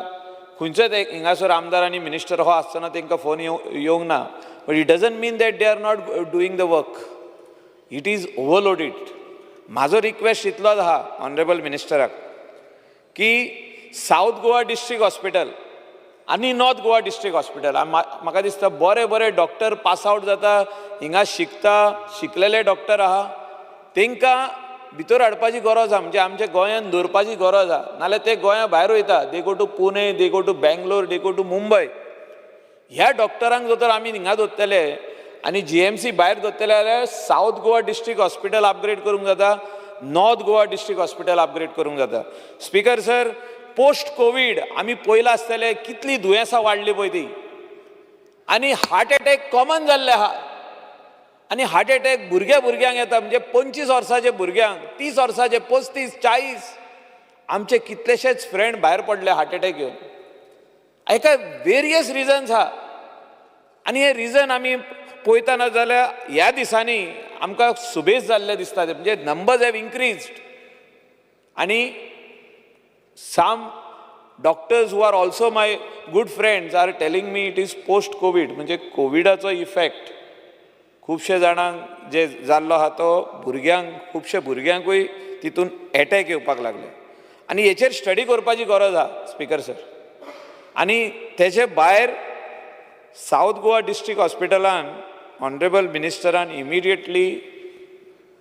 Speaker 4: खंयचोच एक हिंगासर आमदार आनी मिनिस्टर हो आसतना तांकां फोन येवंक ना. But it doesn't mean that they are not doing the work. It is overloaded. म्हाजो रिक्वेस्ट इतलोच आहा ऑनरेबल मिनिस्टराक की साऊथ गोवा डिस्ट्रिक्ट हॉस्पिटल आनी नॉर्थ गोवा डिस्ट्रिक्ट हॉस्पिटल म्हाका दिसता बरे बरे डॉक्टर पास आवट जाता, हिंगा शिकता, शिकलेले डॉक्टर आहा, तांकां भितर हाडपाची गरज आहा. म्हणजे आमच्या गोंयांत दवरपाची गरज आहा. नाल्यार ते गोंया भायर वयता. They go to Pune, they go to Bangalore, they go to Mumbai. ह्या डॉक्टरांक जर तर आमी हिंगा दवरतले आनी JMC भायर दवरतले जाल्यार south Goa district hospital upgrade करूंक जाता, north Goa district hospital upgrade करूंक जाता. स्पीकर सर, पोस्ट कोवीड आमी पयला आसतले कितली दुयेंसां वाडली पळय ती. आनी हार्ट एटॅक कॉमन जाल्ले आहा. आनी हार्ट एटॅक भुरग्यांक येता. म्हणजे 25 वर्साचे भुरग्यांक, 30 वर्साचे, 35, 40 आमचे कितलेशेच फ्रेंड भायर पडले हार्ट एटॅक घेवन. हाका वेरियस रिजन्स आहा. आनी हे रिजन आमी पळयतना जाल्यार ह्या दिसांनी आमकां सुबेज जाल्ले दिसता. म्हणजे नंबर्स हॅव इन्क्रीज्ड. आनी some doctors who are also my good friends are telling me it is post covid. म्हणजे कोविडाचो इफेक्ट खुबशे जाणांक जे जाल्लो आहा तो भुरग्यांक, खुबशे भुरग्यांकूय तितून एटॅक येवपाक लागले. आनी हेचेर स्टडी करपाची गरज आहा स्पीकर सर. आनी तेचे भायर साऊथ गोवा डिस्ट्रिक्ट हॉस्पिटलान ऑनरेबल मिनिस्टरान इमिडिएटली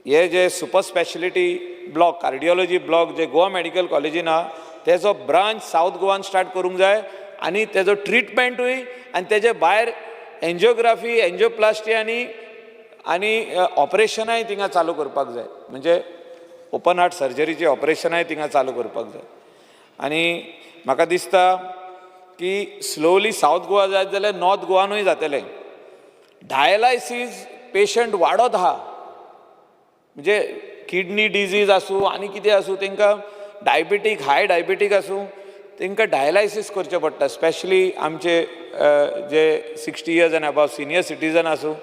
Speaker 4: हे जे super speciality block, cardiology block जे गोवा मेडिकल कॉलेजीन आहा तेजो ब्रांच साऊथ गोवान स्टार्ट करूंक जाय. आनी तेजो ट्रिटमेंटूय आनी तेजे भायर एन्जिओग्राफी, एन्जिओप्लास्टी आनी ऑपरेशनाय थिंगा चालू करपाक जाय. म्हणजे ओपन हार्ट सर्जरीची ऑपरेशनाय थिंगा चालू करपाक जाय. आनी म्हाका दिसता की स्लोली साऊथ गोवा जायत जाल्यार नॉर्थ गोवानूय जातलें. डायलायसीस पेशंट वाडत आहा. म्हणजे किडनी डिजीज आसूं आनी कितें आसूं, तांकां डायबिटीक, हाय डायबिटीक आसूं, तांकां डायलायसीस करचें पडटा. स्पेशली आमचे जे 60 years end above senior citizen आसूं.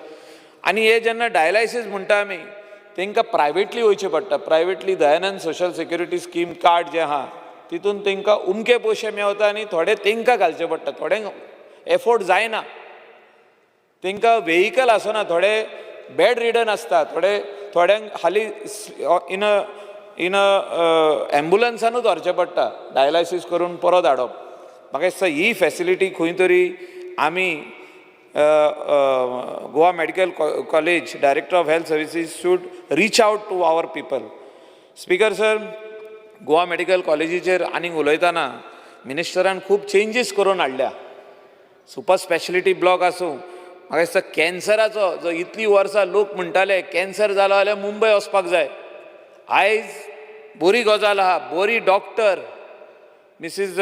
Speaker 4: आनी हे जेन्ना डायलायसीस म्हणटा आमी तांकां प्रायवेटली वयचें पडटा. Privately Dayanand social security scheme card जें आहा तितून तांकां उमके पयशे मेळटा आनी थोडे तांकां घालचे पडटा. थोड्यांक एफोर्ड जायना. तांकां वेहिकल आसना, थोडे बेड रिडन आसता, थोड्यांक हाली इन एम्बुलन्सानूच व्हरचें पडटा डायलायसीस करून परत हाडप. म्हाका दिसता ही फॅसिलिटी खंय तरी आमी Goa medical college director of health services should reach out to our people. Speaker sir, Goa medical कॉलेजीचेर आनीक उलयतना मिनिस्टरान खूब चेंजीस करून हाडल्या. सुपर स्पेशलिटी ब्लॉक आसूं, म्हाका दिसता कॅन्सराचो जो इतलीं वर्सां लोक म्हणटाले कॅन्सर जालो जाल्यार मुंबय वचपाक जाय, आयज बरी गजाल आहा, बरी डॉक्टर मिसीस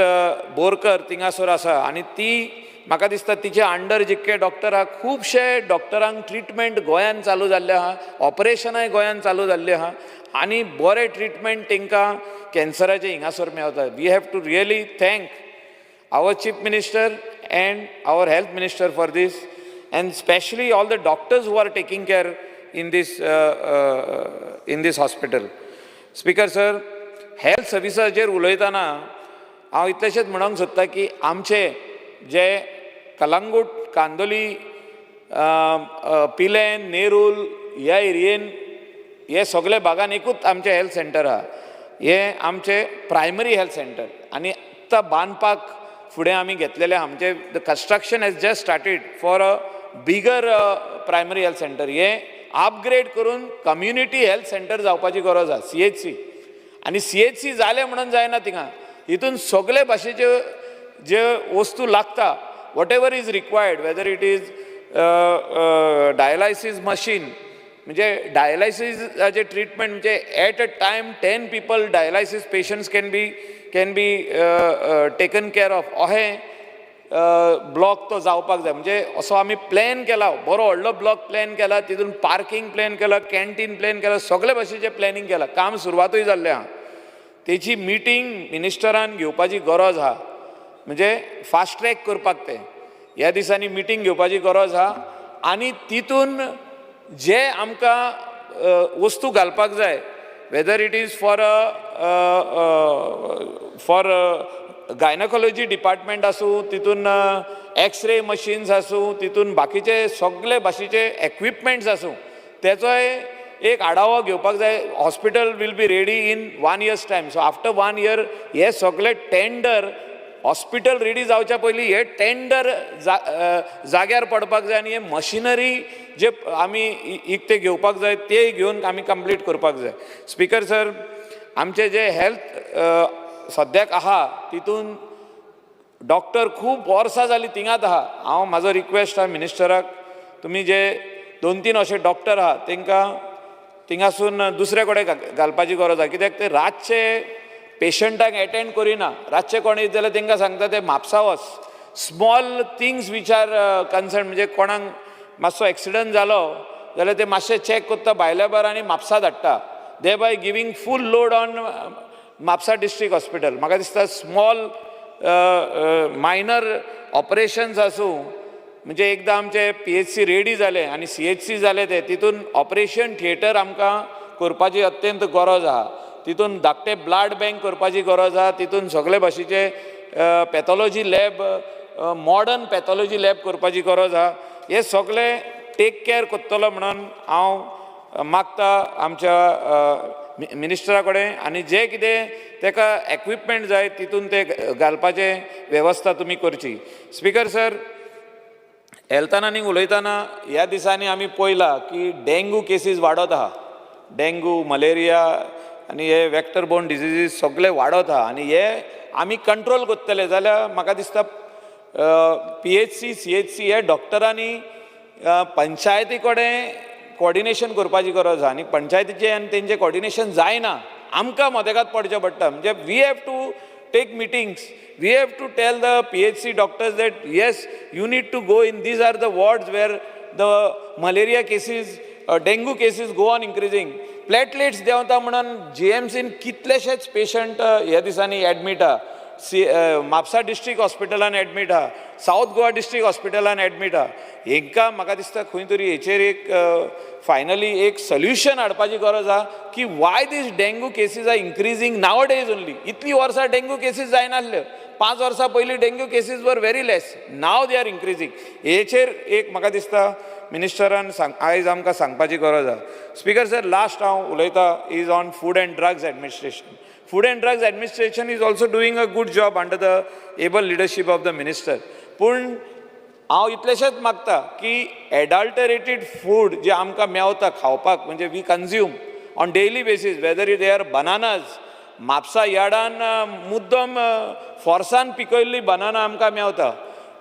Speaker 4: बोरकर थिंगासोर आसा आनी ती म्हाका दिसता तिचे अंडर जितके डॉक्टर आहा खुबशे डॉक्टरांक ट्रिटमेंट गोंयांत चालू जाल्ले आहा, ऑपरेशनाय गोंयांत चालू जाल्ली आहा आनी बरें ट्रिटमेंट तांकां कॅन्सराचे हिंगासोर मेळटा. We have to really thank our chief minister and our health minister for this, and especially all the doctors who are taking care in this hospital. Speaker sir, health servicesaचेर उलयतना हांव इतलेशेंच म्हणूंक सोदतां की आमचे जे कलंगूट, कांदोली, पिलेन, नेरूल ह्या एरियेन हे सगळे भागान एकूच आमचें हेल्थ सेंटर आहा. हे आमचे प्रायमरी हेल्थ सेंटर आनी आत्तां बांदपाक फुडें आमी घेतलेले आमचे the construction has just started for a bigger primary health centre. हे अपग्रेड करून कम्युनिटी हेल्थ सेंटर जावपाची गरज आहा, CHC. आनी CHC जालें म्हणून जायना थिंगा, हितून सगळे भाशेच्यो जे वस्तू लागता, whatever is required, whether it is dialysis machine, म्हणजे डायलायसीसाचे ट्रिटमेंट म्हणजे at a time 10 people dialysis patients can be taken care of. अहें ब्लॉक तो जावपाक जाय. म्हणजे असो आमी प्लॅन केला, बरो व्हडलो ब्लॉक प्लॅन केला, तितून पार्किंग प्लॅन केला, कॅन्टीन प्लॅन केला, सगळे भाशेचें प्लॅनिंग केलां. काम सुरवातूय जाल्लें आहा. तेची मिटींग मिनिस्टरान घेवपाची गरज आहा, म्हणजे फास्ट ट्रॅक करपाक तें ह्या दिसांनी मिटींग घेवपाची गरज आहा. आनी तितून जे आमकां वस्तू घालपाक जाय, whether it is for gynaecology department आसूं, तितून एक्सरे मशीन्स आसूं, तितून बाकीचे सगळे भाशेचे इक्विपमेंट्स आसूं, तेचोय एक आढावो घेवपाक जाय. Hospital will be ready in 1 year's time. So after 1 year हे सगळे टेंडर हॉस्पिटल रेडी जावच्या पयलीं हे टेंडर जाग्यार पडपाक जाय आनी हे मशिनरी जे आमी इकते घेवपाक जाय ते घेवन आमी कंप्लीट करपाक जाय. स्पीकर सर, आमचे जे हेल्थ सद्याक आहा तितून डॉक्टर खूब वर्सां जालीं थिंगात आहा. हांव म्हाजो रिक्वेस्ट आहा मिनिस्टराक, तुमी जे 2-3 अशे डॉक्टर आहा तांकां थिंगासून दुसरे कडेन घालपाची गरज आहा. कित्याक ते रातचे पेशंटाक एटेंड करिना, रातचे कोण येत जाल्यार तांकां सांगता ते म्हापसा वच. Small things which are concern, म्हणजे कोणाक मातसो एक्सिडंट जालो जाल्यार ते मातशें चॅक करता भायल्या बार आनी म्हापसा धाडटा, they by giving full load on Mapusa district hospital. म्हाका दिसता स्मॉल मायनर ऑपरेशन्स आसूं, म्हणजे एकदां आमचे PHC रेडी जाले आनी CHC जाले ते, तितून ऑपरेशन थिएटर आमकां करपाची अत्यंत गरज आहा. तितून धाकटे ब्लड बँक करपाची गरज आहा. तितून सगळे भाशेचे pathology lab, modern pathology lab करपाची गरज आहा. हे सगळे टेक केअर करतलो म्हणून हांव मागता आमच्या मिनिस्टरा कडेन. आनी जे कितें ताका इक्विपमेंट जाय तितून ते घालपाचे वेवस्था तुमी करची. स्पीकर सर, हेल्थान आनीक उलयतना ह्या दिसांनी आमी पळयलां की डेंगू केसीस वाडत आहा. डेंगू, मलेरिया आनी हे वेक्टर बोर्न डिजीजीस सगळे वाडत आहा. आनी हे आमी कंट्रोल करतले जाल्यार म्हाका दिसता PHC, CHC हे डॉक्टरांनी पंचायती कडेन कॉर्डिनेशन करपाची गरज आहा. आनी पंचायतीचें आनी तेंचें कॉर्डिनेशन जायना, आमकां मदेगात पडचें पडटा. म्हणजे we have to take meetings, we have to tell the PHC doctors that yes, you need to go in, these are the wards where the malaria cases, dengue cases go on increasing. Platelets देंवता म्हणून GMCन कितलेशेच पेशंट ह्या दिसांनी एडमीट आहा. म्हापसा डिस्ट्रिक्ट हॉस्पिटलान एडमीट आहा, सावथ गोवा डिस्ट्रिक्ट हॉस्पिटलान एडमीट आहा. हांकां म्हाका दिसता खंय तरी हेचेर एक फायनली एक सोल्युशन हाडपाची गरज आहा की why this dengue cases are increasing now days only. इतली वर्सां डेंगू केसीस जायनासल्यो, 5 वर्सां पयलीं dengue cases were very less, now they are increasing. हेचेर एक म्हाका दिसता मिनिस्टरान आयज आमकां सांगपाची गरज आहा. स्पीकर सर, लास्ट हांव उलयतां is on food end drugs administration. Food and Drugs Administration is also doing a good job under the able leadership of the minister. पूण हांव इतलेशेंच मागता की एडल्टरेटेड फूड जे आमकां मेवता खावपाक म्हणजे we consume on daily basis whether they are bananas Mapusa यार्डान मुद्दम फोर्सान पिकयल्ली बनाना आमकां मेवता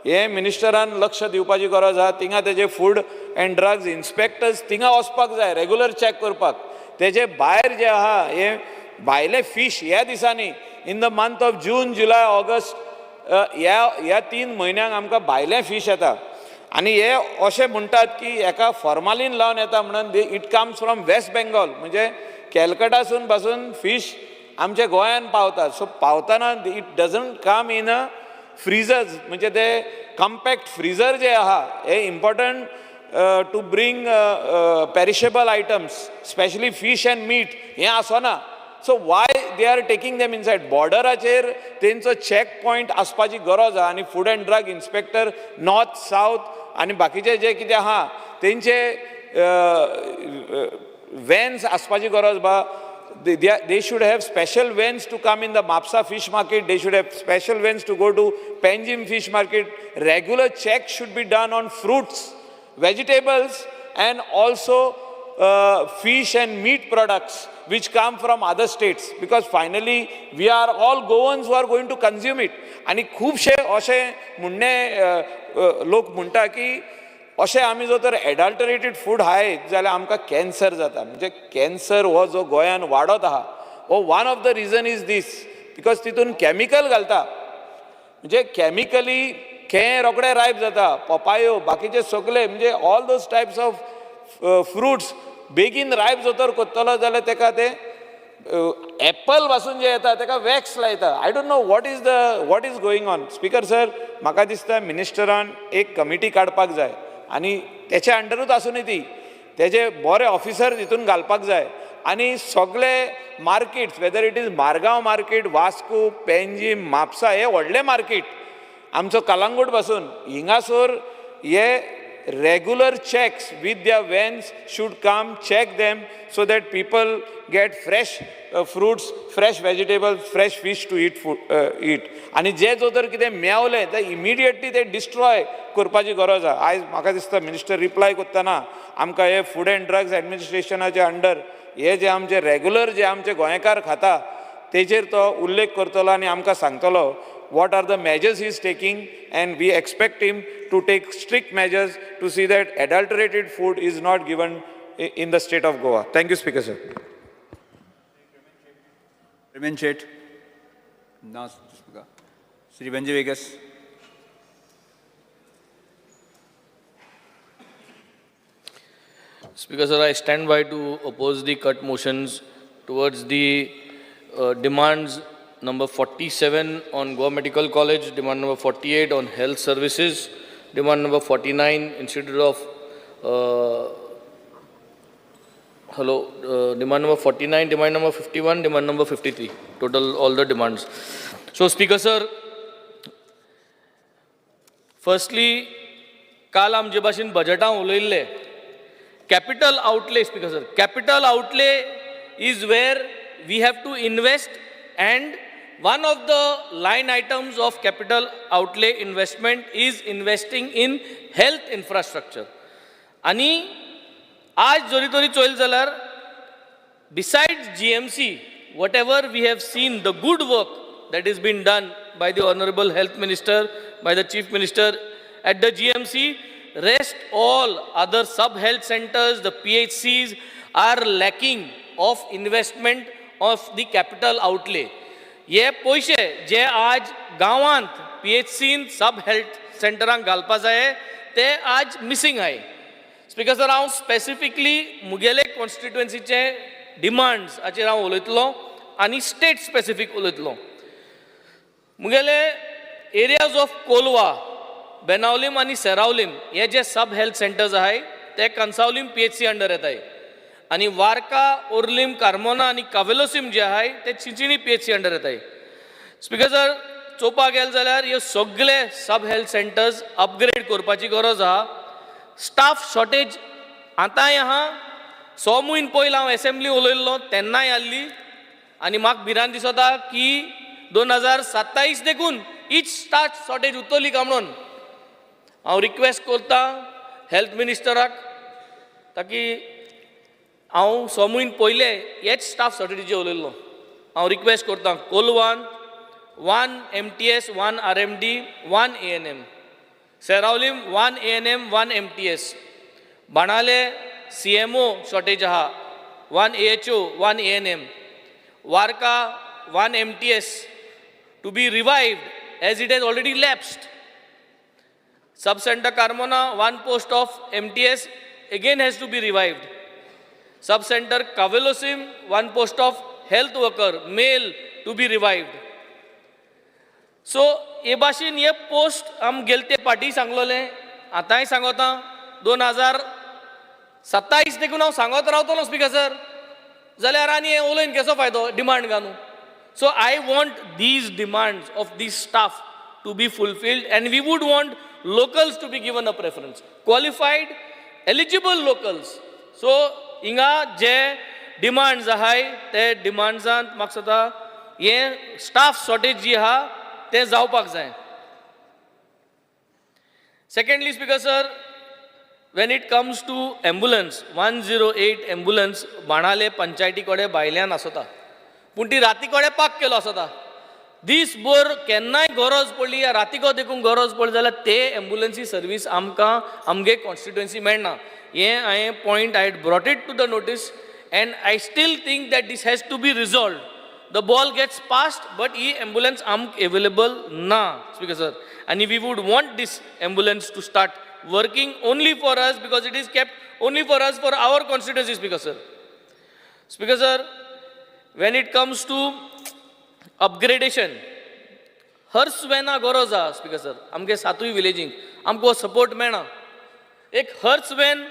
Speaker 4: हे मिनिस्टरान लक्ष दिवपाची गरज आहा थिंगा तेजे फूड एंड ड्रग्स इन्स्पेक्टर्स थिंगा वचपाक जाय रेग्युलर चॅक करपाक तेजे भायर जे आहा हे भायले फीश ह्या दिसांनी in the month of June July August ह्या 3 म्हयन्यांक आमकां भायले फीश येता आनी हे अशें म्हणटात की हेका फॉर्मालीन लावन येता म्हणून it comes from West Bengal म्हणजे कॅलकटासून पासून फीश आमच्या गोंयान पावतात सो पावतना it doesn't come in a freezers म्हणजे ते कम्पॅक्ट फ्रिजर जे आहा हे important to bring perishable items specially fish and meat हें आसना so why they are taking them inside बॉर्डराचेर तेंचो चॅक पॉयंट आसपाची गरज आहा आनी food and drug inspector north south आनी बाकीचे जे कितें आहा तेंचे वॅन्स आसपाची गरज बा they should have special vans to come in the Mapsa fish market. They should have special vans to go to Panjim fish market. Regular checks should be done on fruits, vegetables, and also fish and meat products which come from other states. Because finally, we are all Goans who are going to consume it. आणि खूपशे असे म्हणणे लोक म्हणटा की अशें आमी जर तर एडल्टरेटेड फूड खायत जाल्यार आमकां कॅन्सर जाता म्हणजे कॅन्सर हो जो गोंयान वाडत आहा हो one of the reason is this because तितून कॅमिकल घालता म्हणजे कॅमिकली खेळ रोखडे रायप जाता पपायो बाकीचे सगळे म्हणजे all those types of fruits बेगीन रायप जोतर कोत्तलो जाल्यार तेका ते एप्पल पासून जे येता तेका वॅक्स लायता I don't know what is going on speaker sir म्हाका दिसता मिनिस्टरान एक कमिटी काडपाक जाय आनी तेच्या अंडरूच आसूं ती तेजे बरे ऑफिसर तितून घालपाक जाय आनी सगळे markets weather it is Margao market Vasco Panjim Mapusa हे व्हडले मार्केट आमचो कलंगूट पासून हिंगासोर हे regular checks with their vans should come check them so that people get fresh fruits fresh vegetables fresh fish to eat आणि जे जो तर कितें मेवले ते इमिडिएटली ते डिस्ट्रॉय करपाची गरज आहा आयज म्हाका दिसता मिनिस्टर रिप्लाय करतना आमकां हे फूड एंड ड्रग्स एडमिनिस्ट्रेशनाचे अंडर हे जे आमचे रेग्युलर जे आमचे गोंयकार खाता तेजेर तो उल्लेख करतलो आनी आमकां सांगतलो what are the measures he is taking and we expect him to take strict measures to see that adulterated food is not given in the state of Goa. Thank you, Speaker, sir.
Speaker 1: Remain Chet. Now, Sri Benji Vegas.
Speaker 5: Speaker, sir, I stand by to oppose the cut motions towards the demands number 47 on Goa Medical College, demand number 48 on health services, demand number 49 Institute of demand number 49, demand number 51, demand number 53, total all the demands. So Speaker sir, firstly काल आमचे भाशेन बजेटां उलयल्ले capital outlay Speaker sir, capital outlay is where we have to invest and one of the line items of capital outlay investment is investing in health infrastructure. आणि आज जोरी तोरी चोयल जाल्यार besides GMC, whatever we have seen the good work that is been done by the Honorable Health Minister, by the Chief Minister at the GMC, rest all other sub-health centers, the PHCs are lacking of investment of the capital outlay. हे पैसे जे आज गांवांत PHCन सब हेल्थ सेंटरांक घालपा जाय ते आज मिसिंग आहे स्पीकर सर हांव स्पेसिफिकली मुगेले कॉन्स्टिट्युएन्सीचे डिमांड्स हाचेर हांव उलयतलो आनी स्टेट स्पेसिफीक उलयतलो मुगेले एरियाज ऑफ कोलवा बेनावलीम आनी सेरावलीम हे जे सब हेल्थ सेंटर्स आहाय ते कंसावलीम PHC अंडर येताय आणि वार्का ओर्लिम कार्मोना आणि कावेलोसिम जे आहे ते चिंचिणी PHC अंडर येताय स्पीकर सर चोवपाक गेले जाल्यार हे सगळे सब हेल्थ सेंटर्स अपग्रेड करपाची गरज आहा स्टाफ शॉर्टेज आतांय आहा 6 म्हयने पयलीं हांव असेंब्ली उलयल्लो तेन्नाय आसली आनी म्हाका भिरांत दिसता की 2027 देखून हीच स्टाफ शॉर्टेज उरतली काय म्हणून हांव रिक्वेस्ट करता हेल्थ मिनिस्टराक ताकी हांव समून पयले हेच स्टाफ शॉर्टेजीचेर उलयल्लो. हांव रिक्वेस्ट करता कोलवान 1 MTS 1 RMD 1 ANM, Seraulim 1 ANM 1 MTS, बाणाले CMO shortage आहा 1 AHO 1 ANM, Varca 1 MTS to be revived as it has already lapsed. Sub-Center Carmona 1 post of MTS again has to be revived. Sub-Center Kavelosim 1 post of health worker male to be revived. So हे भाशेन हे पोस्ट आम गेलते पाटी सांगलोले, आतांय सांगता 2027 देखून हांव सांगत रावतलो स्पीकर सर, जाल्यार आनी हे उलयन कसो फायदो डिमांड घालून. So I want these demands of these staff to be fulfilled, and we would want locals to be given a preference, qualified, eligible locals. So हिंगा जे demands आहाय ते demandsant म्हाका सदा हे staff shortage जी आहा ते जावपाक जाय. Secondly, Speaker Sir, when it comes to ambulance, 108 ambulance बाणाले पंचायती कडेन भायल्यान आसता, पूण ती राती कडेन पाक केलो आसता. दीसभर केन्नाय गरज पडली या रातीको देखून गरज पडली जाल्यार ते एम्बुलन्सी सर्वीस आमकां आमगे कॉन्स्टिट्युएन्सी मेळना. हें हांवें point I brought it to the notice, and I still think that this has to be resolve. The ball gets passed, but ही एम्बुलन्स आमकां अवेलेबल ना स्पीकर सर, आनी we would want this ambulance to start working only for us, because it is kept only for us for our constituency speaker sir. Speaker sir, when it comes to upgradation, हर्स वॅना गरज आहा स्पीकर सर. आमगे सातूय विलेजींक आमकां सपोर्ट मेळना. एक हर्स वॅन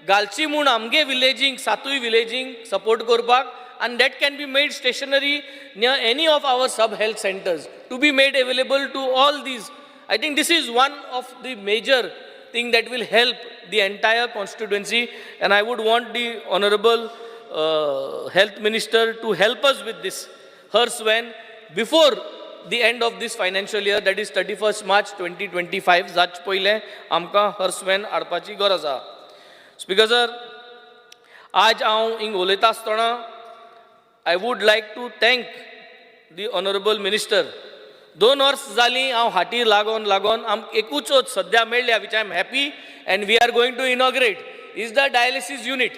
Speaker 5: घालची म्हूण आमगे विलेजींक सातूय विलेजींक सपोर्ट करपाक, and that can be made stationary near any of our sub-health centers to be made available to all these. I think this is one of the major thing that will help the entire constituency, and I would want the Honorable Health Minister to help us with this HERS van before the end of this financial year, that is 31st March 2025. जाच पयले आमकां HERS van हाडपाची गरज आहा. स्पीकर सर, आज हांव हिंग उलयता आसतना I would like to thank the Honorable Minister. 2 वर्स जालीं हांव हाटीर लागोन आमकां एकूच सद्या मेळ्ळ्या, which I am happy, and we are going to inaugurate, is the dialysis unit.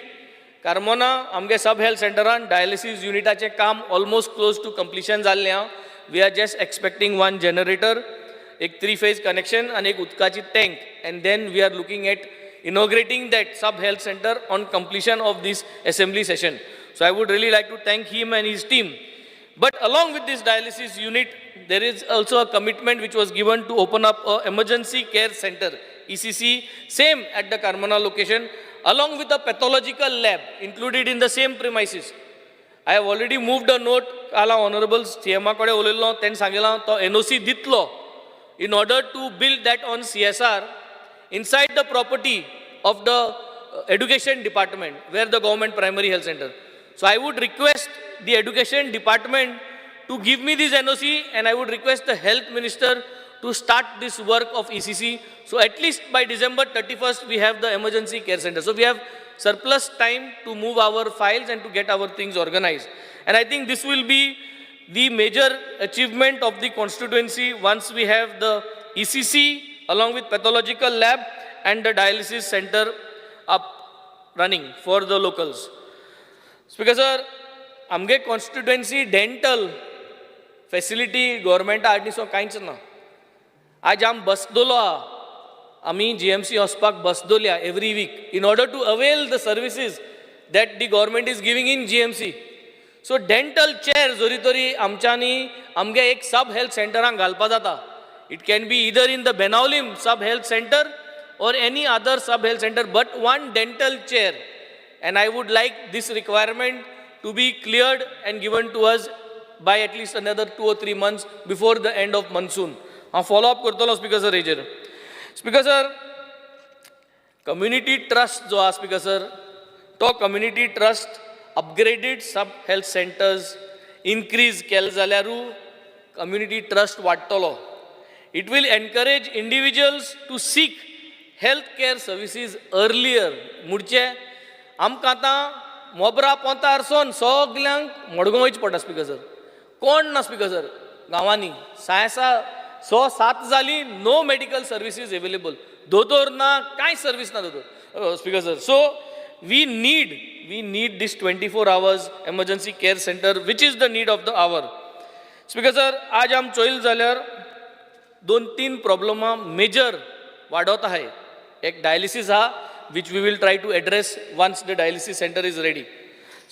Speaker 5: Carmona आमगे सब हेल्थ सेंटरान डायलिसीस युनिटाचें काम ऑलमोस्ट क्लोज टू कंप्लीशन जाल्लें आहा. We are just expecting 1 generator, एक 3-phase कनेक्शन आनी एक उदकाची tank, and then we are looking at inaugurating that sub health center on completion of this assembly session. So I would really like to thank him and his team. But along with this dialysis unit, there is also a commitment which was given to open up an emergency care center, ECC, same at the Carmona location, along with a pathological lab included in the same premises. I have already moved a note, ala Honorable CM kade ulello, ten sangela to NOC ditlo in order to build that on CSR inside the property of the education department, where the government primary health center. So I would request the education department to give me this NOC, and I would request the health minister to start this work of ECC. So at least by December 31st, we have the emergency care center. So we have surplus time to move our files and to get our things organized. And I think this will be the major achievement of the constituency once we have the ECC along with pathological lab and the dialysis center up running for the locals. Speaker sir, आमगे constituency dental facility government आडनिसो कांयच ना. आज आम बसदोलो आहा, आमी GMC वचपाक बसदोल्या every week in order to avail the services that the government is giving in GMC. So dental chair जोरी तोरी आमच्यांनी आमगे एक sub health centeraंक घालपा जाता. It can be either in the Benaulim sub health center or any other sub health center, but one dental chair. And I would like this requirement to be cleared and given to us by at least another 2 or 3 months before the end of monsoon. I'll follow up करतलो Speaker sir हेजेर. Speaker sir, community trust जो आहा Speaker sir, तो community trust upgraded sub health centers increase केले जाल्यारू community trust वाडटलो. It will encourage individuals to seek health care services earlier. मुडचे आमकां आतां मोबरा पोंतार सोन सगल्यांक मडगांव वयचें पडटा स्पिकर सर. कोण ना स्पिकर सर गांवांनी 6-7 जाली नो मेडिकल सर्विसीस अवेलेबल. दोतोर ना कांय सर्वीस ना दोतोर speaker sir. So we need this 24 hours emergency care center which is the need of the hour. Speaker sir आज आम चोयल जाल्यार 2-3 प्रॉब्लमां मेजर वाडत आहाय. एक डायलिसीस आहा which we will try to address once the dialysis center is ready.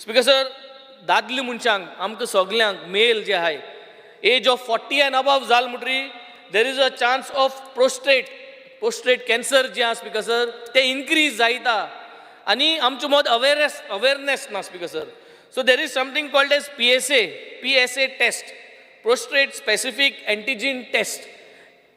Speaker 5: Speaker sir दादली मनशांक आमकां सगल्यांक मेल जे आहाय एज ऑफ 40 and above जाल म्हणटरी there is a chance of prostate cancer जे आहा स्पिकर सर ते इनक्रीज जायता आनी आमचे मद अवेरनेस ना speaker sir. So there is something called as PSA test, prostate specific antigen test.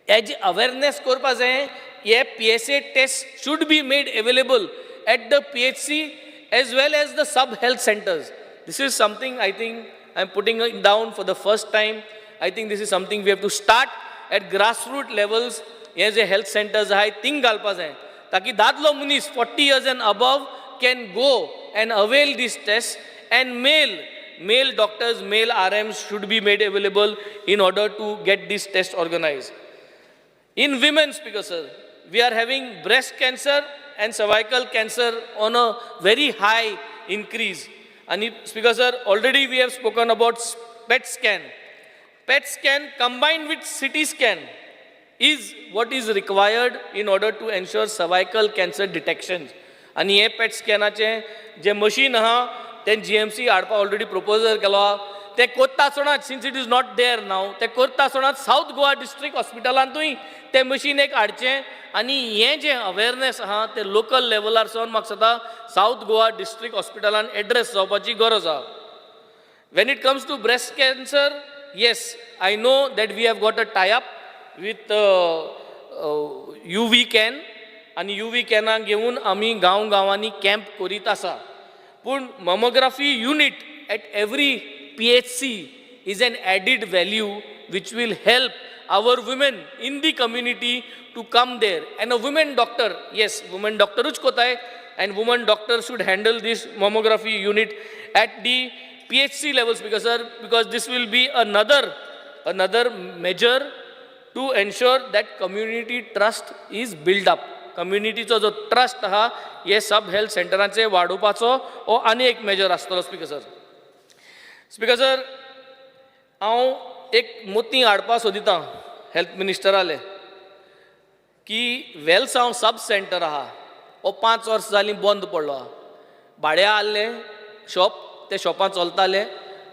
Speaker 5: हेजी अवेरनेस करपा जाय. ये PSA test should be made available at the PHC as well as the sub-health centers. This is something I think I'm putting it down for the first time. I think this is something we have to start at grassroots levels. हे जे health centers आहाय थिंग घालपा जाय ताकी दादलो मनीस 40 years and above can go and avail these tests, and male doctors, male RMs should be made available in order to get these tests organized. In women, Speaker Sir, we are having breast cancer and cervical cancer on a very high increase. And Speaker Sir, already we have spoken about PET scan. PET scan combined with CT scan is what is required in order to ensure cervical cancer detection. And हे PET scanचे जे machine आहा ते GMC हाडपा already proposal केलो ते कोत्ता सोडात, since it is not there now, ते कोत्ता सोडात South Goa District Hospitalanतूय ते machine एक हाडचे आणि हे जे awareness आहा ते local levelar सावन म्हाका सदा South Goa District Hospitalan address जावपाची गरज आहा. When it comes to breast cancer, yes, I know that we have got a tie-up with UV can, आणि UV कॅनाक घेऊन आमी गांवांनी कॅम्प करीत आसा. पूण mammography unit at every PHC is an added value which will help our women in the community to come there. And a women doctor, yes, women doctor uch kotay, and women doctor should handle this mammography unit at the PHC levels, because this will be another measure to ensure that community trust is built up. कम्युनिटीचो जो ट्रस्ट आहा हे सब हेल्थ सेंटरांचे वाडोवपाचो हो आनी एक मेजर आसतलो स्पिकर सर. स्पिकर सर, हांव एक मोती हाडपा सोदितां हेल्थ मिनिस्टराले की वेलसांव सब सेंटर आहा हो 5 वर्सां जालीं बंद पडलो आहा. भाड्या आसले शॉप, ते शॉपां चलताले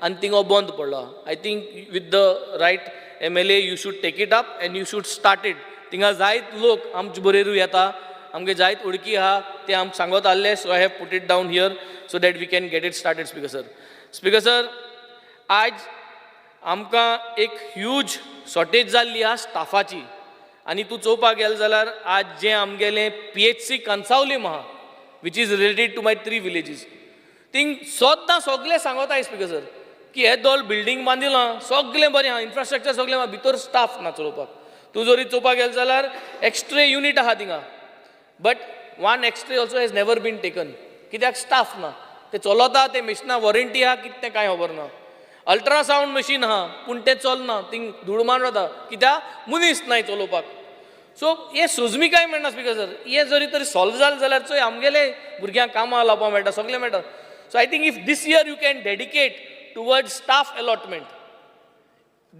Speaker 5: आनी थिंग हो बंद पडलो आहा. I think with the right MLA you should take it up and you should start it. थिंगा जायत लोक आमचे बरेरू येता, आमगे जायत उडकी आहा ते आमकां सांगत आसले. So I have put it down here so that we can get it started. Speaker sir, speaker sir, आज आमकां एक ह्यूज शॉर्टेज जाल्ली आहा स्टाफाची. आनी तूं चोवपाक गेल जाल्यार आज जें आमगेलें PHC कन्सावलीम आहा which is related to my 3 villages, थिंग सोद्दां सगळे सांगताय स्पिकर सर की हे दोल बिल्डींग बांदिलां सगळें बरें आहा, इन्फ्रास्ट्रक्चर सगळें आहा, भितर स्टाफ ना चलोवपाक. तूं जरी चोवपाक गेल जाल्यार एक्स्ट्रे युनीट आहा थिंगा, but 1 x-ray also has never been taken. कित्याक स्टाफ ना, ते चलता ते मशिनां वॉरंटी आहा कितें तें कांय खबर ना. अल्ट्रासावंड मशीन आहा पूण तें चलना, थिंग धुळमान रावता कित्याक मनीस नाय चलोवपाक. सो हे सोजमी काय मेळना स्पिकर सर. हे जरी तरी सॉल्व जालें जाल्यार चोय आमगेले भुरग्यांक कामां लावपाक मेळटा, सगळें मेळटा. So I think if this year you can dedicate towards staff allotment,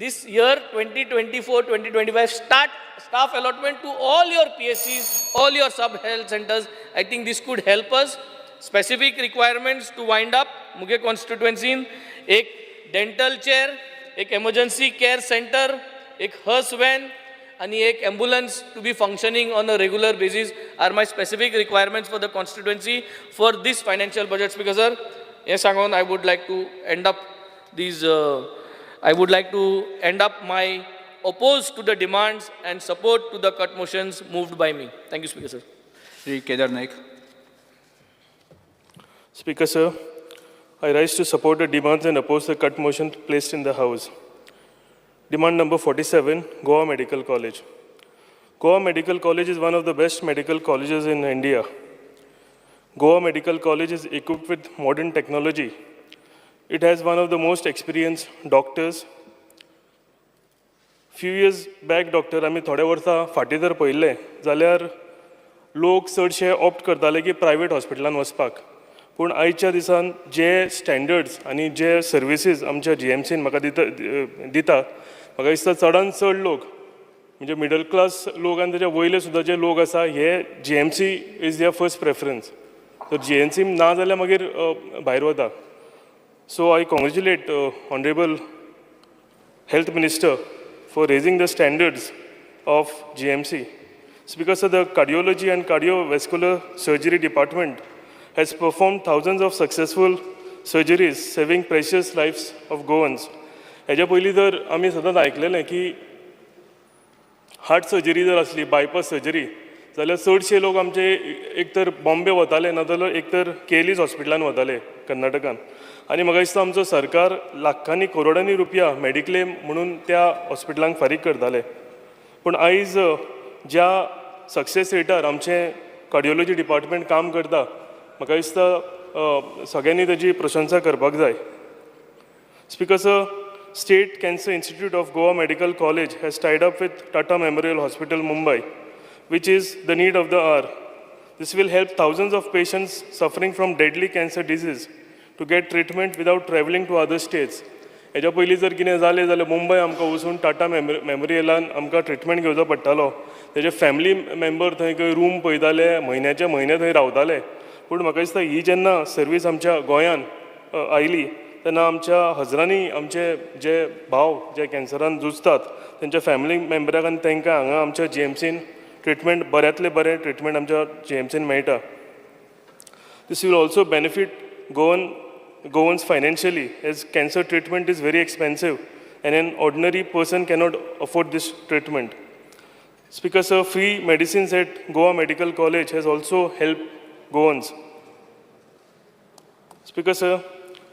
Speaker 5: this year 2024-2025 start staff allotment to all your PSCs, all your sub health centers. I think this could help us. Specific requirements to wind up मुगे constituency, एक dental chair, एक emergency care center, एक hearse van आणि एक ambulance to be functioning on a regular basis are my specific requirements for the constituency for this financial budget. Because sir, yes, I would like to end up these I would like to end up my opposed to the demands and support to the cut motions moved by me. Thank you, Speaker Sir.
Speaker 1: Shri Kedar Naik.
Speaker 14: Speaker Sir, I rise to support the demands and oppose the cut motion placed in the House. Demand number 47, Goa Medical College. Goa Medical College is one of the best medical colleges in India. Goa Medical College is equipped with modern technology. It has one of the most experienced doctors. Few years back, doctor, आमी थोडे वर्सां फाटीं जर पळयल्लें जाल्यार लोक चडशे ऑप्ट करताले की प्रायवेट हॉस्पिटलांत वचपाक. पूण आयच्या दिसान जे स्टँडर्ड्स आनी जे सर्विसीस आमच्या GMCन म्हाका दिता म्हाका दिसता चडांत चड लोक म्हणजे मिडल क्लास लोक आनी तेच्या वयले सुद्दां जे लोक आसा हे GMC is their first preference. तर GMC ना जाल्यार मागीर भायर वता. So I congratulate honourable health minister for raising the standards of GMC. It's because of the cardiology and cardiovascular surgery department has performed thousands of successful surgeries, saving precious lives of Goans. हेज्या पयलीं तर आमी सदांच आयकलेलें की हार्ट सर्जरी जर आसली, बायपास सर्जरी, जाल्यार चडशे लोक आमचे एक तर बॉम्बे वताले नाजाल्यार एक तर केलीज हॉस्पिटलान वताले कर्नाटकान. आनी म्हाका दिसता आमचो सरकार लाखांनी करोडांनी रुपया मेडिक्लेम म्हणून त्या हॉस्पिटलांक फारीक करताले. पूण आयज ज्या सक्सेस रेटार आमचें कार्डियोलॉजी डिपार्टमेंट काम करता म्हाका दिसता सगळ्यांनी ताची प्रशंसा करपाक जाय. Because State Cancer Institute of Goa Medical College has tied up with Tata Memorial Hospital, Mumbai, which is the need of the hour. This will help thousands of patients suffering from deadly cancer disease to get treatment without traveling to other states. हेज्या पयलीं जर कितें जालें जाल्यार मुंबय आमकां वचून टाटा मेमोरियलान आमकां ट्रिटमेंट घेवचो पडटालो. तेजे फॅमिली मेंबर थंय खंय रूम पळयताले, म्हयन्याचे म्हयने थंय रावताले. पूण म्हाका दिसता ही जेन्ना सर्वीस आमच्या गोंयान आयली तेन्ना आमच्या हजरांनी आमचे जे भाव जे कॅन्सरान झुजतात तेंच्या फॅमिली मेंबराक आनी तांकां हांगा आमच्या GMCन ट्रिटमेंट बऱ्यांतले बरें ट्रिटमेंट आमच्या GMCन मेळटा. This will also benefit Goans financially, as cancer treatment is very expensive and an ordinary person cannot afford this treatment. Because of free medicines at Goa Medical College has also helped Goans. Because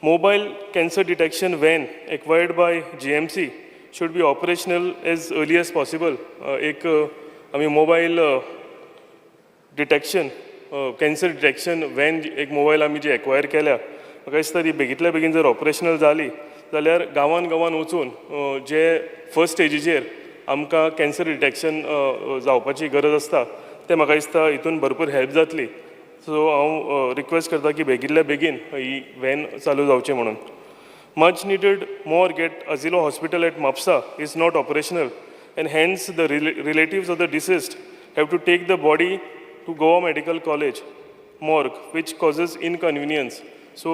Speaker 14: mobile cancer detection van acquired by GMC should be operational as early as possible. एक आमी mobile detection cancer detection van एक मोबायल आमी जी एक्वायर केल्या म्हाका दिसता ती बेगींतल्या बेगीन जर ऑपरेशनल जाली जाल्यार गांवान वचून जे फर्स्ट स्टेजीचेर आमकां कॅन्सर डिटेक्शन जावपाची गरज आसता ते म्हाका दिसता हितून भरपूर हेल्प जातली. सो हांव रिक्वेस्ट करता की बेगींतल्या बेगीन ही वॅन चालू जावची म्हणून. Much needed more get Azilo Hospital at Mapsa is not operational and hence the relatives of the deceased have to take the body to Goa Medical College morgue which causes inconvenience. So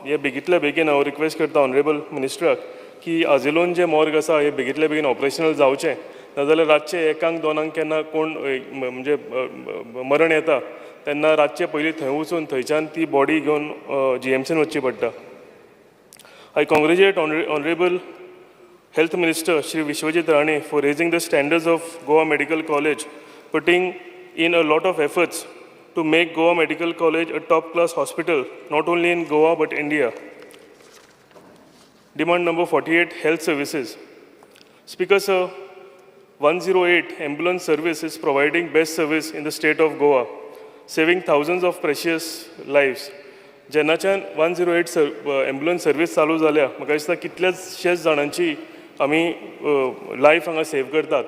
Speaker 14: हे बेगींतल्या बेगीन हांव रिक्वेस्ट करता ऑनरेबल मिनिस्टराक की आझिलोन जे मॉर्ग आसा हे बेगींतल्या बेगीन ऑपरेशनल जावचें नाजाल्यार रातचे 1-2 केन्ना कोण म्हणजे मरण येता तेन्ना रातचे पयलीं थंय वचून थंयच्यान ती बॉडी घेवन GMCन वचची पडटा. I congratulate Honorable Health Minister Shri Vishwajit Rane for raising the standards of Goa Medical College, putting in a lot of efforts to make Goa Medical College a top-class hospital, not only in Goa but India. Demand number 48, health services. Speaker Sir, 108 ambulance service is providing best service in the state of Goa, saving thousands of precious lives. जेन्नाच्यान 108 ambulance service चालू जाल्या म्हाका दिसता कितलेशेच जाणांची आमी लायफ हांगा सेव करतात.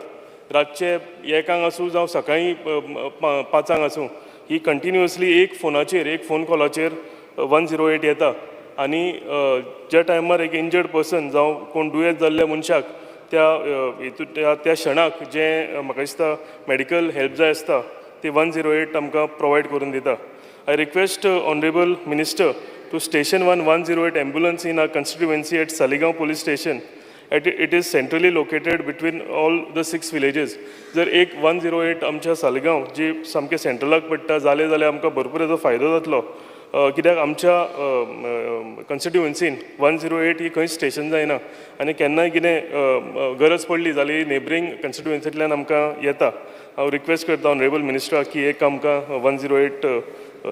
Speaker 14: रातचे 1 आसूं जावं सकाळीं 5 आसूं ही कंटिन्युअसली एक फोन कॉलाचेर 108 येता आनी ज्या टायमार एक इंजर्ड पर्सन जावं कोण दुयेंत जाल्ल्या मनशाक त्या क्षणाक जे म्हाका दिसता मेडिकल हेल्प जाय आसता ती 108 आमकां प्रोवायड करून दिता. I request Honorable Minister to station 108 ambulance in our constituency at Saligaon Police Station. It is centrally located between all the 6 villages. जर एक 108 आमच्या सालिगांव जी सामके सेंट्रलाक पडटा जाले जाल्यार आमकां भरपूर हेजो फायदो जातलो. कित्याक आमच्या कॉन्स्टिट्युएन्सीन 108 ही खंयच स्टेशन जायना आनी केन्नाय कितें गरज पडली जाल्यार नेबरींग कॉन्स्टिट्युएन्सींतल्यान आमकां येता. हांव रिक्वेस्ट करता ऑनरेबल मिनिस्टराक की एक आमकां 108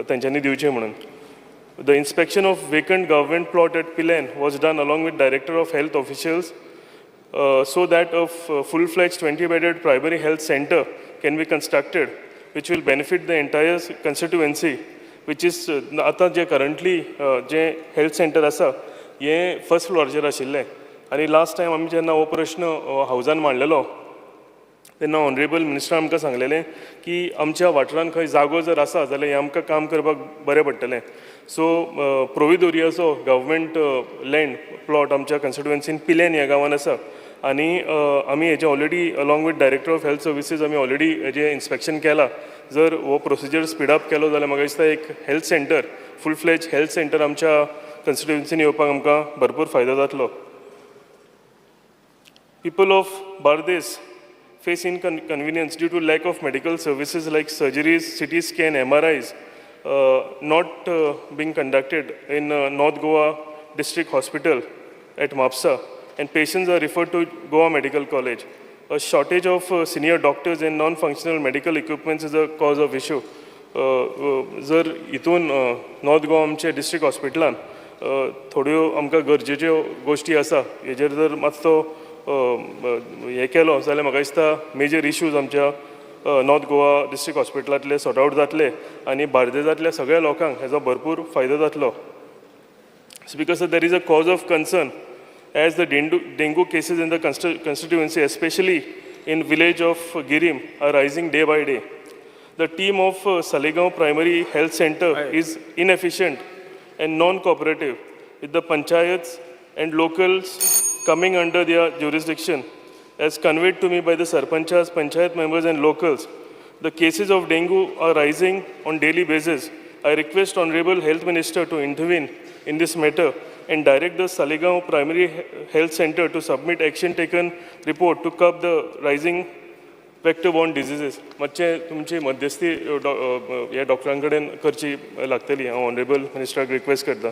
Speaker 14: तेंच्यांनी दिवचें म्हणून. The inspection of vacant government plot at Pilen was done along with Director of Health officials so that a full-fledged 20-bedded primary health center can be constructed, which will benefit the entire constituency, which is आता जे currently जे health center आसा हे फर्स्ट फ्लोराचेर आशिल्लें आनी लास्ट टायम आमी जेन्ना हो प्रश्न हावजान मांडलेलो तेन्ना ऑनरेबल मिनिस्टर आमकां सांगलेलें की आमच्या वाठारांत खंय जागो जर आसा जाल्यार हें आमकां काम करपाक बरें पडटलें. सो प्रोविदोरियाचो गव्हर्मेंट लँड प्लॉट आमच्या कन्स्टिट्युएन्सीन पिलेन ह्या गांवांत आसा आनी आमी हेजें already along with director of health services आमी ऑलरेडी हेजें इन्स्पेक्शन केलां. जर हो प्रोसिजर स्पीडअप केलो जाल्यार म्हाका दिसता एक हेल्थ सेंटर फूल फ्लेज हेल्थ सेंटर आमच्या कन्स्टिट्युएन्सीन येवपाक आमकां भरपूर फायदो जातलो. People of Bardes face inconvenience due to lack of medical services like surgeries, CT scan, MRIs, not being conducted in North Goa District Hospital at Mapsa, and patients are referred to Goa Medical College. A shortage of senior doctors and non-functional medical equipments is a cause of issue. जर हितून नॉर्थ गोवा आमचे डिस्ट्रिक्ट हॉस्पिटलान थोड्यो आमकां गरजेच्यो गोश्टी आसा हेजेर जर मातसो हे केलो जाल्यार म्हाका दिसता मेजर इश्यूज आमच्या नॉर्थ गोवा डिस्ट्रिक्ट हॉस्पिटलांतले सॉर्ट आवट जातले आनी बार्देजांतल्या सगळ्या लोकांक हेजो भरपूर फायदो जातलो. Because there is a cause of concern as the dengue cases in the constituency, especially in village of Girim, are rising day by day. The team of Saligaon Primary Health Center is inefficient and non-cooperative with the panchayats and locals coming under their jurisdiction. As conveyed to me by the sarpanchas, panchayat members and locals, the cases of dengue are rising on daily basis. I request Honorable Health Minister to intervene in this matter and direct the Saligaon Primary Health Center to submit action taken report to curb the rising vector-borne diseases. मातशे तुमची मध्यस्थी ह्या डॉक्टरां कडेन करची लागतली. हांव ऑनरेबल मिनिस्टराक रिक्वेस्ट करता.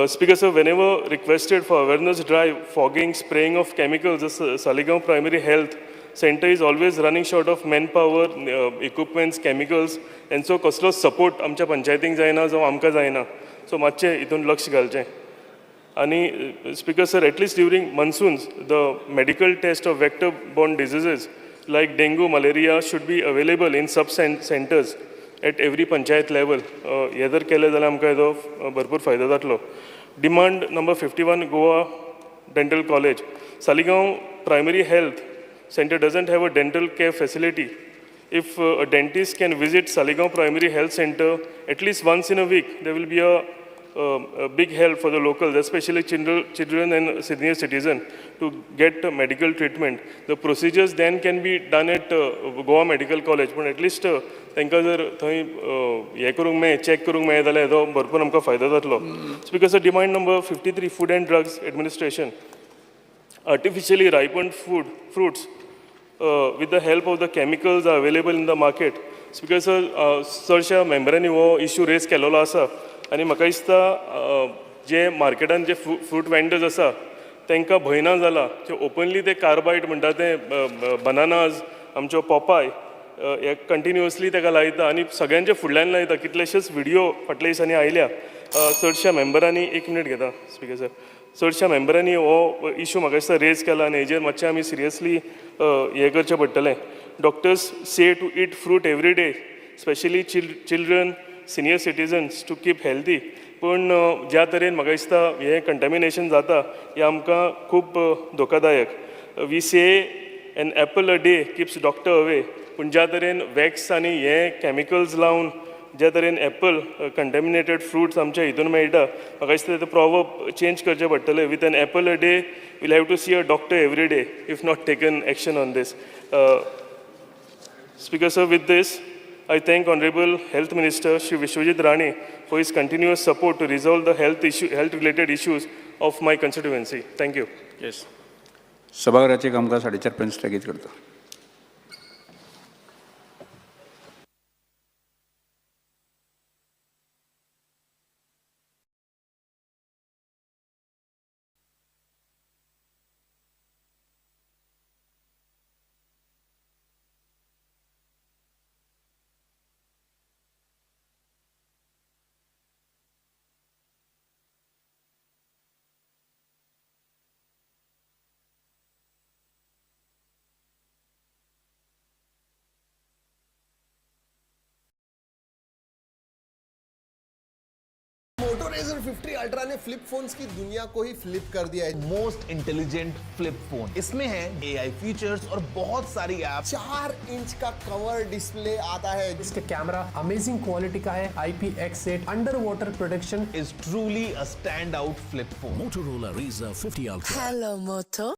Speaker 14: Speaker sir, whenever requested for awareness drive, fogging, spraying of chemicals, the Saligaon Primary Health Center is always running short of manpower, equipments, chemicals, and so कसलो support आमच्या पंचायतींक जायना जावं आमकां जायना. So मातशें हितून लक्ष घालचें. आनी speaker sir, at least during monsoons, the medical test of vector-borne diseases like dengue, malaria should be available in sub-centers at every panchayat level. हे जर केलें जाल्यार आमकां हेजो भरपूर फायदो जातलो. Demand number 51, Goa Dental College. Saligaon Primary Health Center doesn't have a dental care facility. If a dentist can visit Saligaon Primary Health Center at least once in a week, there will be a big help for the locals, especially children and senior citizens, to get medical treatment. The procedures then can be done at Goa Medical College, but at least तांकां जर थंय हे करूंक मेळ्ळें, चॅक करूंक मेळ्ळें जाल्यार हेजो भरपूर आमकां फायदो जातलो. Because demand number 53, Food and Drugs Administration. Artificially ripened fruits with the help of the chemicals are available in the market. Because चडशा मेंबरांनी हो इश्यू रेज केलेलो आसा आनी म्हाका दिसता जे मार्केटान जे फ्रूट वेंडर्स आसा तांकां भंय ना जाला जे ओपनली ते कार्बायड म्हणटा ते बनानाज आमच्यो पोपाय हे कंटिन्युअसली ताका लायता आनी सगळ्यांचे फुडल्यान लायता. कितलेशेच व्हिडियो फाटल्या दिसांनी आयल्या. चडशा मेंबरांनी एक मिनीट घेता स्पिकर सर. चडशा मेंबरांनी हो इश्यू म्हाका दिसता रेज केला आनी हेजेर मातशें आमी सिरियसली हें करचें पडटलें. Doctors say to eat fruit every day, specially children, senior citizens, to keep healthy. पूण ज्या तरेन म्हाका दिसता हें कंटेमिनेशन जाता हें आमकां खूब धोकादायक. We say an apple a day keeps doctor away, पूण ज्या तरेन वॅक्स आनी हे कॅमिकल्स लावन ज्या तरेन एप्पल कंटेमिनेटेड फ्रुट्स आमच्या हितून मेळटा म्हाका दिसता तें प्रॉवर्ब चेंज करचें पडटलें. With an apple a day will have to see a doctor every day if not taken action on this. Speaker sir, with this I thank Honorable Health Minister Shri Vishwajit Rane for his continuous support to resolve the health-related issues of my constituency. Thank you.
Speaker 1: Yes. सभागृहाचे कामकाज 4:30 पर्यंत स्थगित करतो.
Speaker 15: Razer 50 Ultra ने फ्लिप फोन्स की दुनिया को ही फ्लिप कर दिया है। मोस्ट इंटेलिजेंट फ्लिप फोन, इसमें है AI फीचर्स और बहुत सारी ऐप। 4 इंच का कवर डिस्प्ले आता है।
Speaker 16: इसका कैमरा अमेजिंग क्वालिटी का है। IPX8 under water protection
Speaker 15: is truly a stand out flip phone.
Speaker 17: Motorola Razr 50 Ultra.
Speaker 11: Hello, Moto.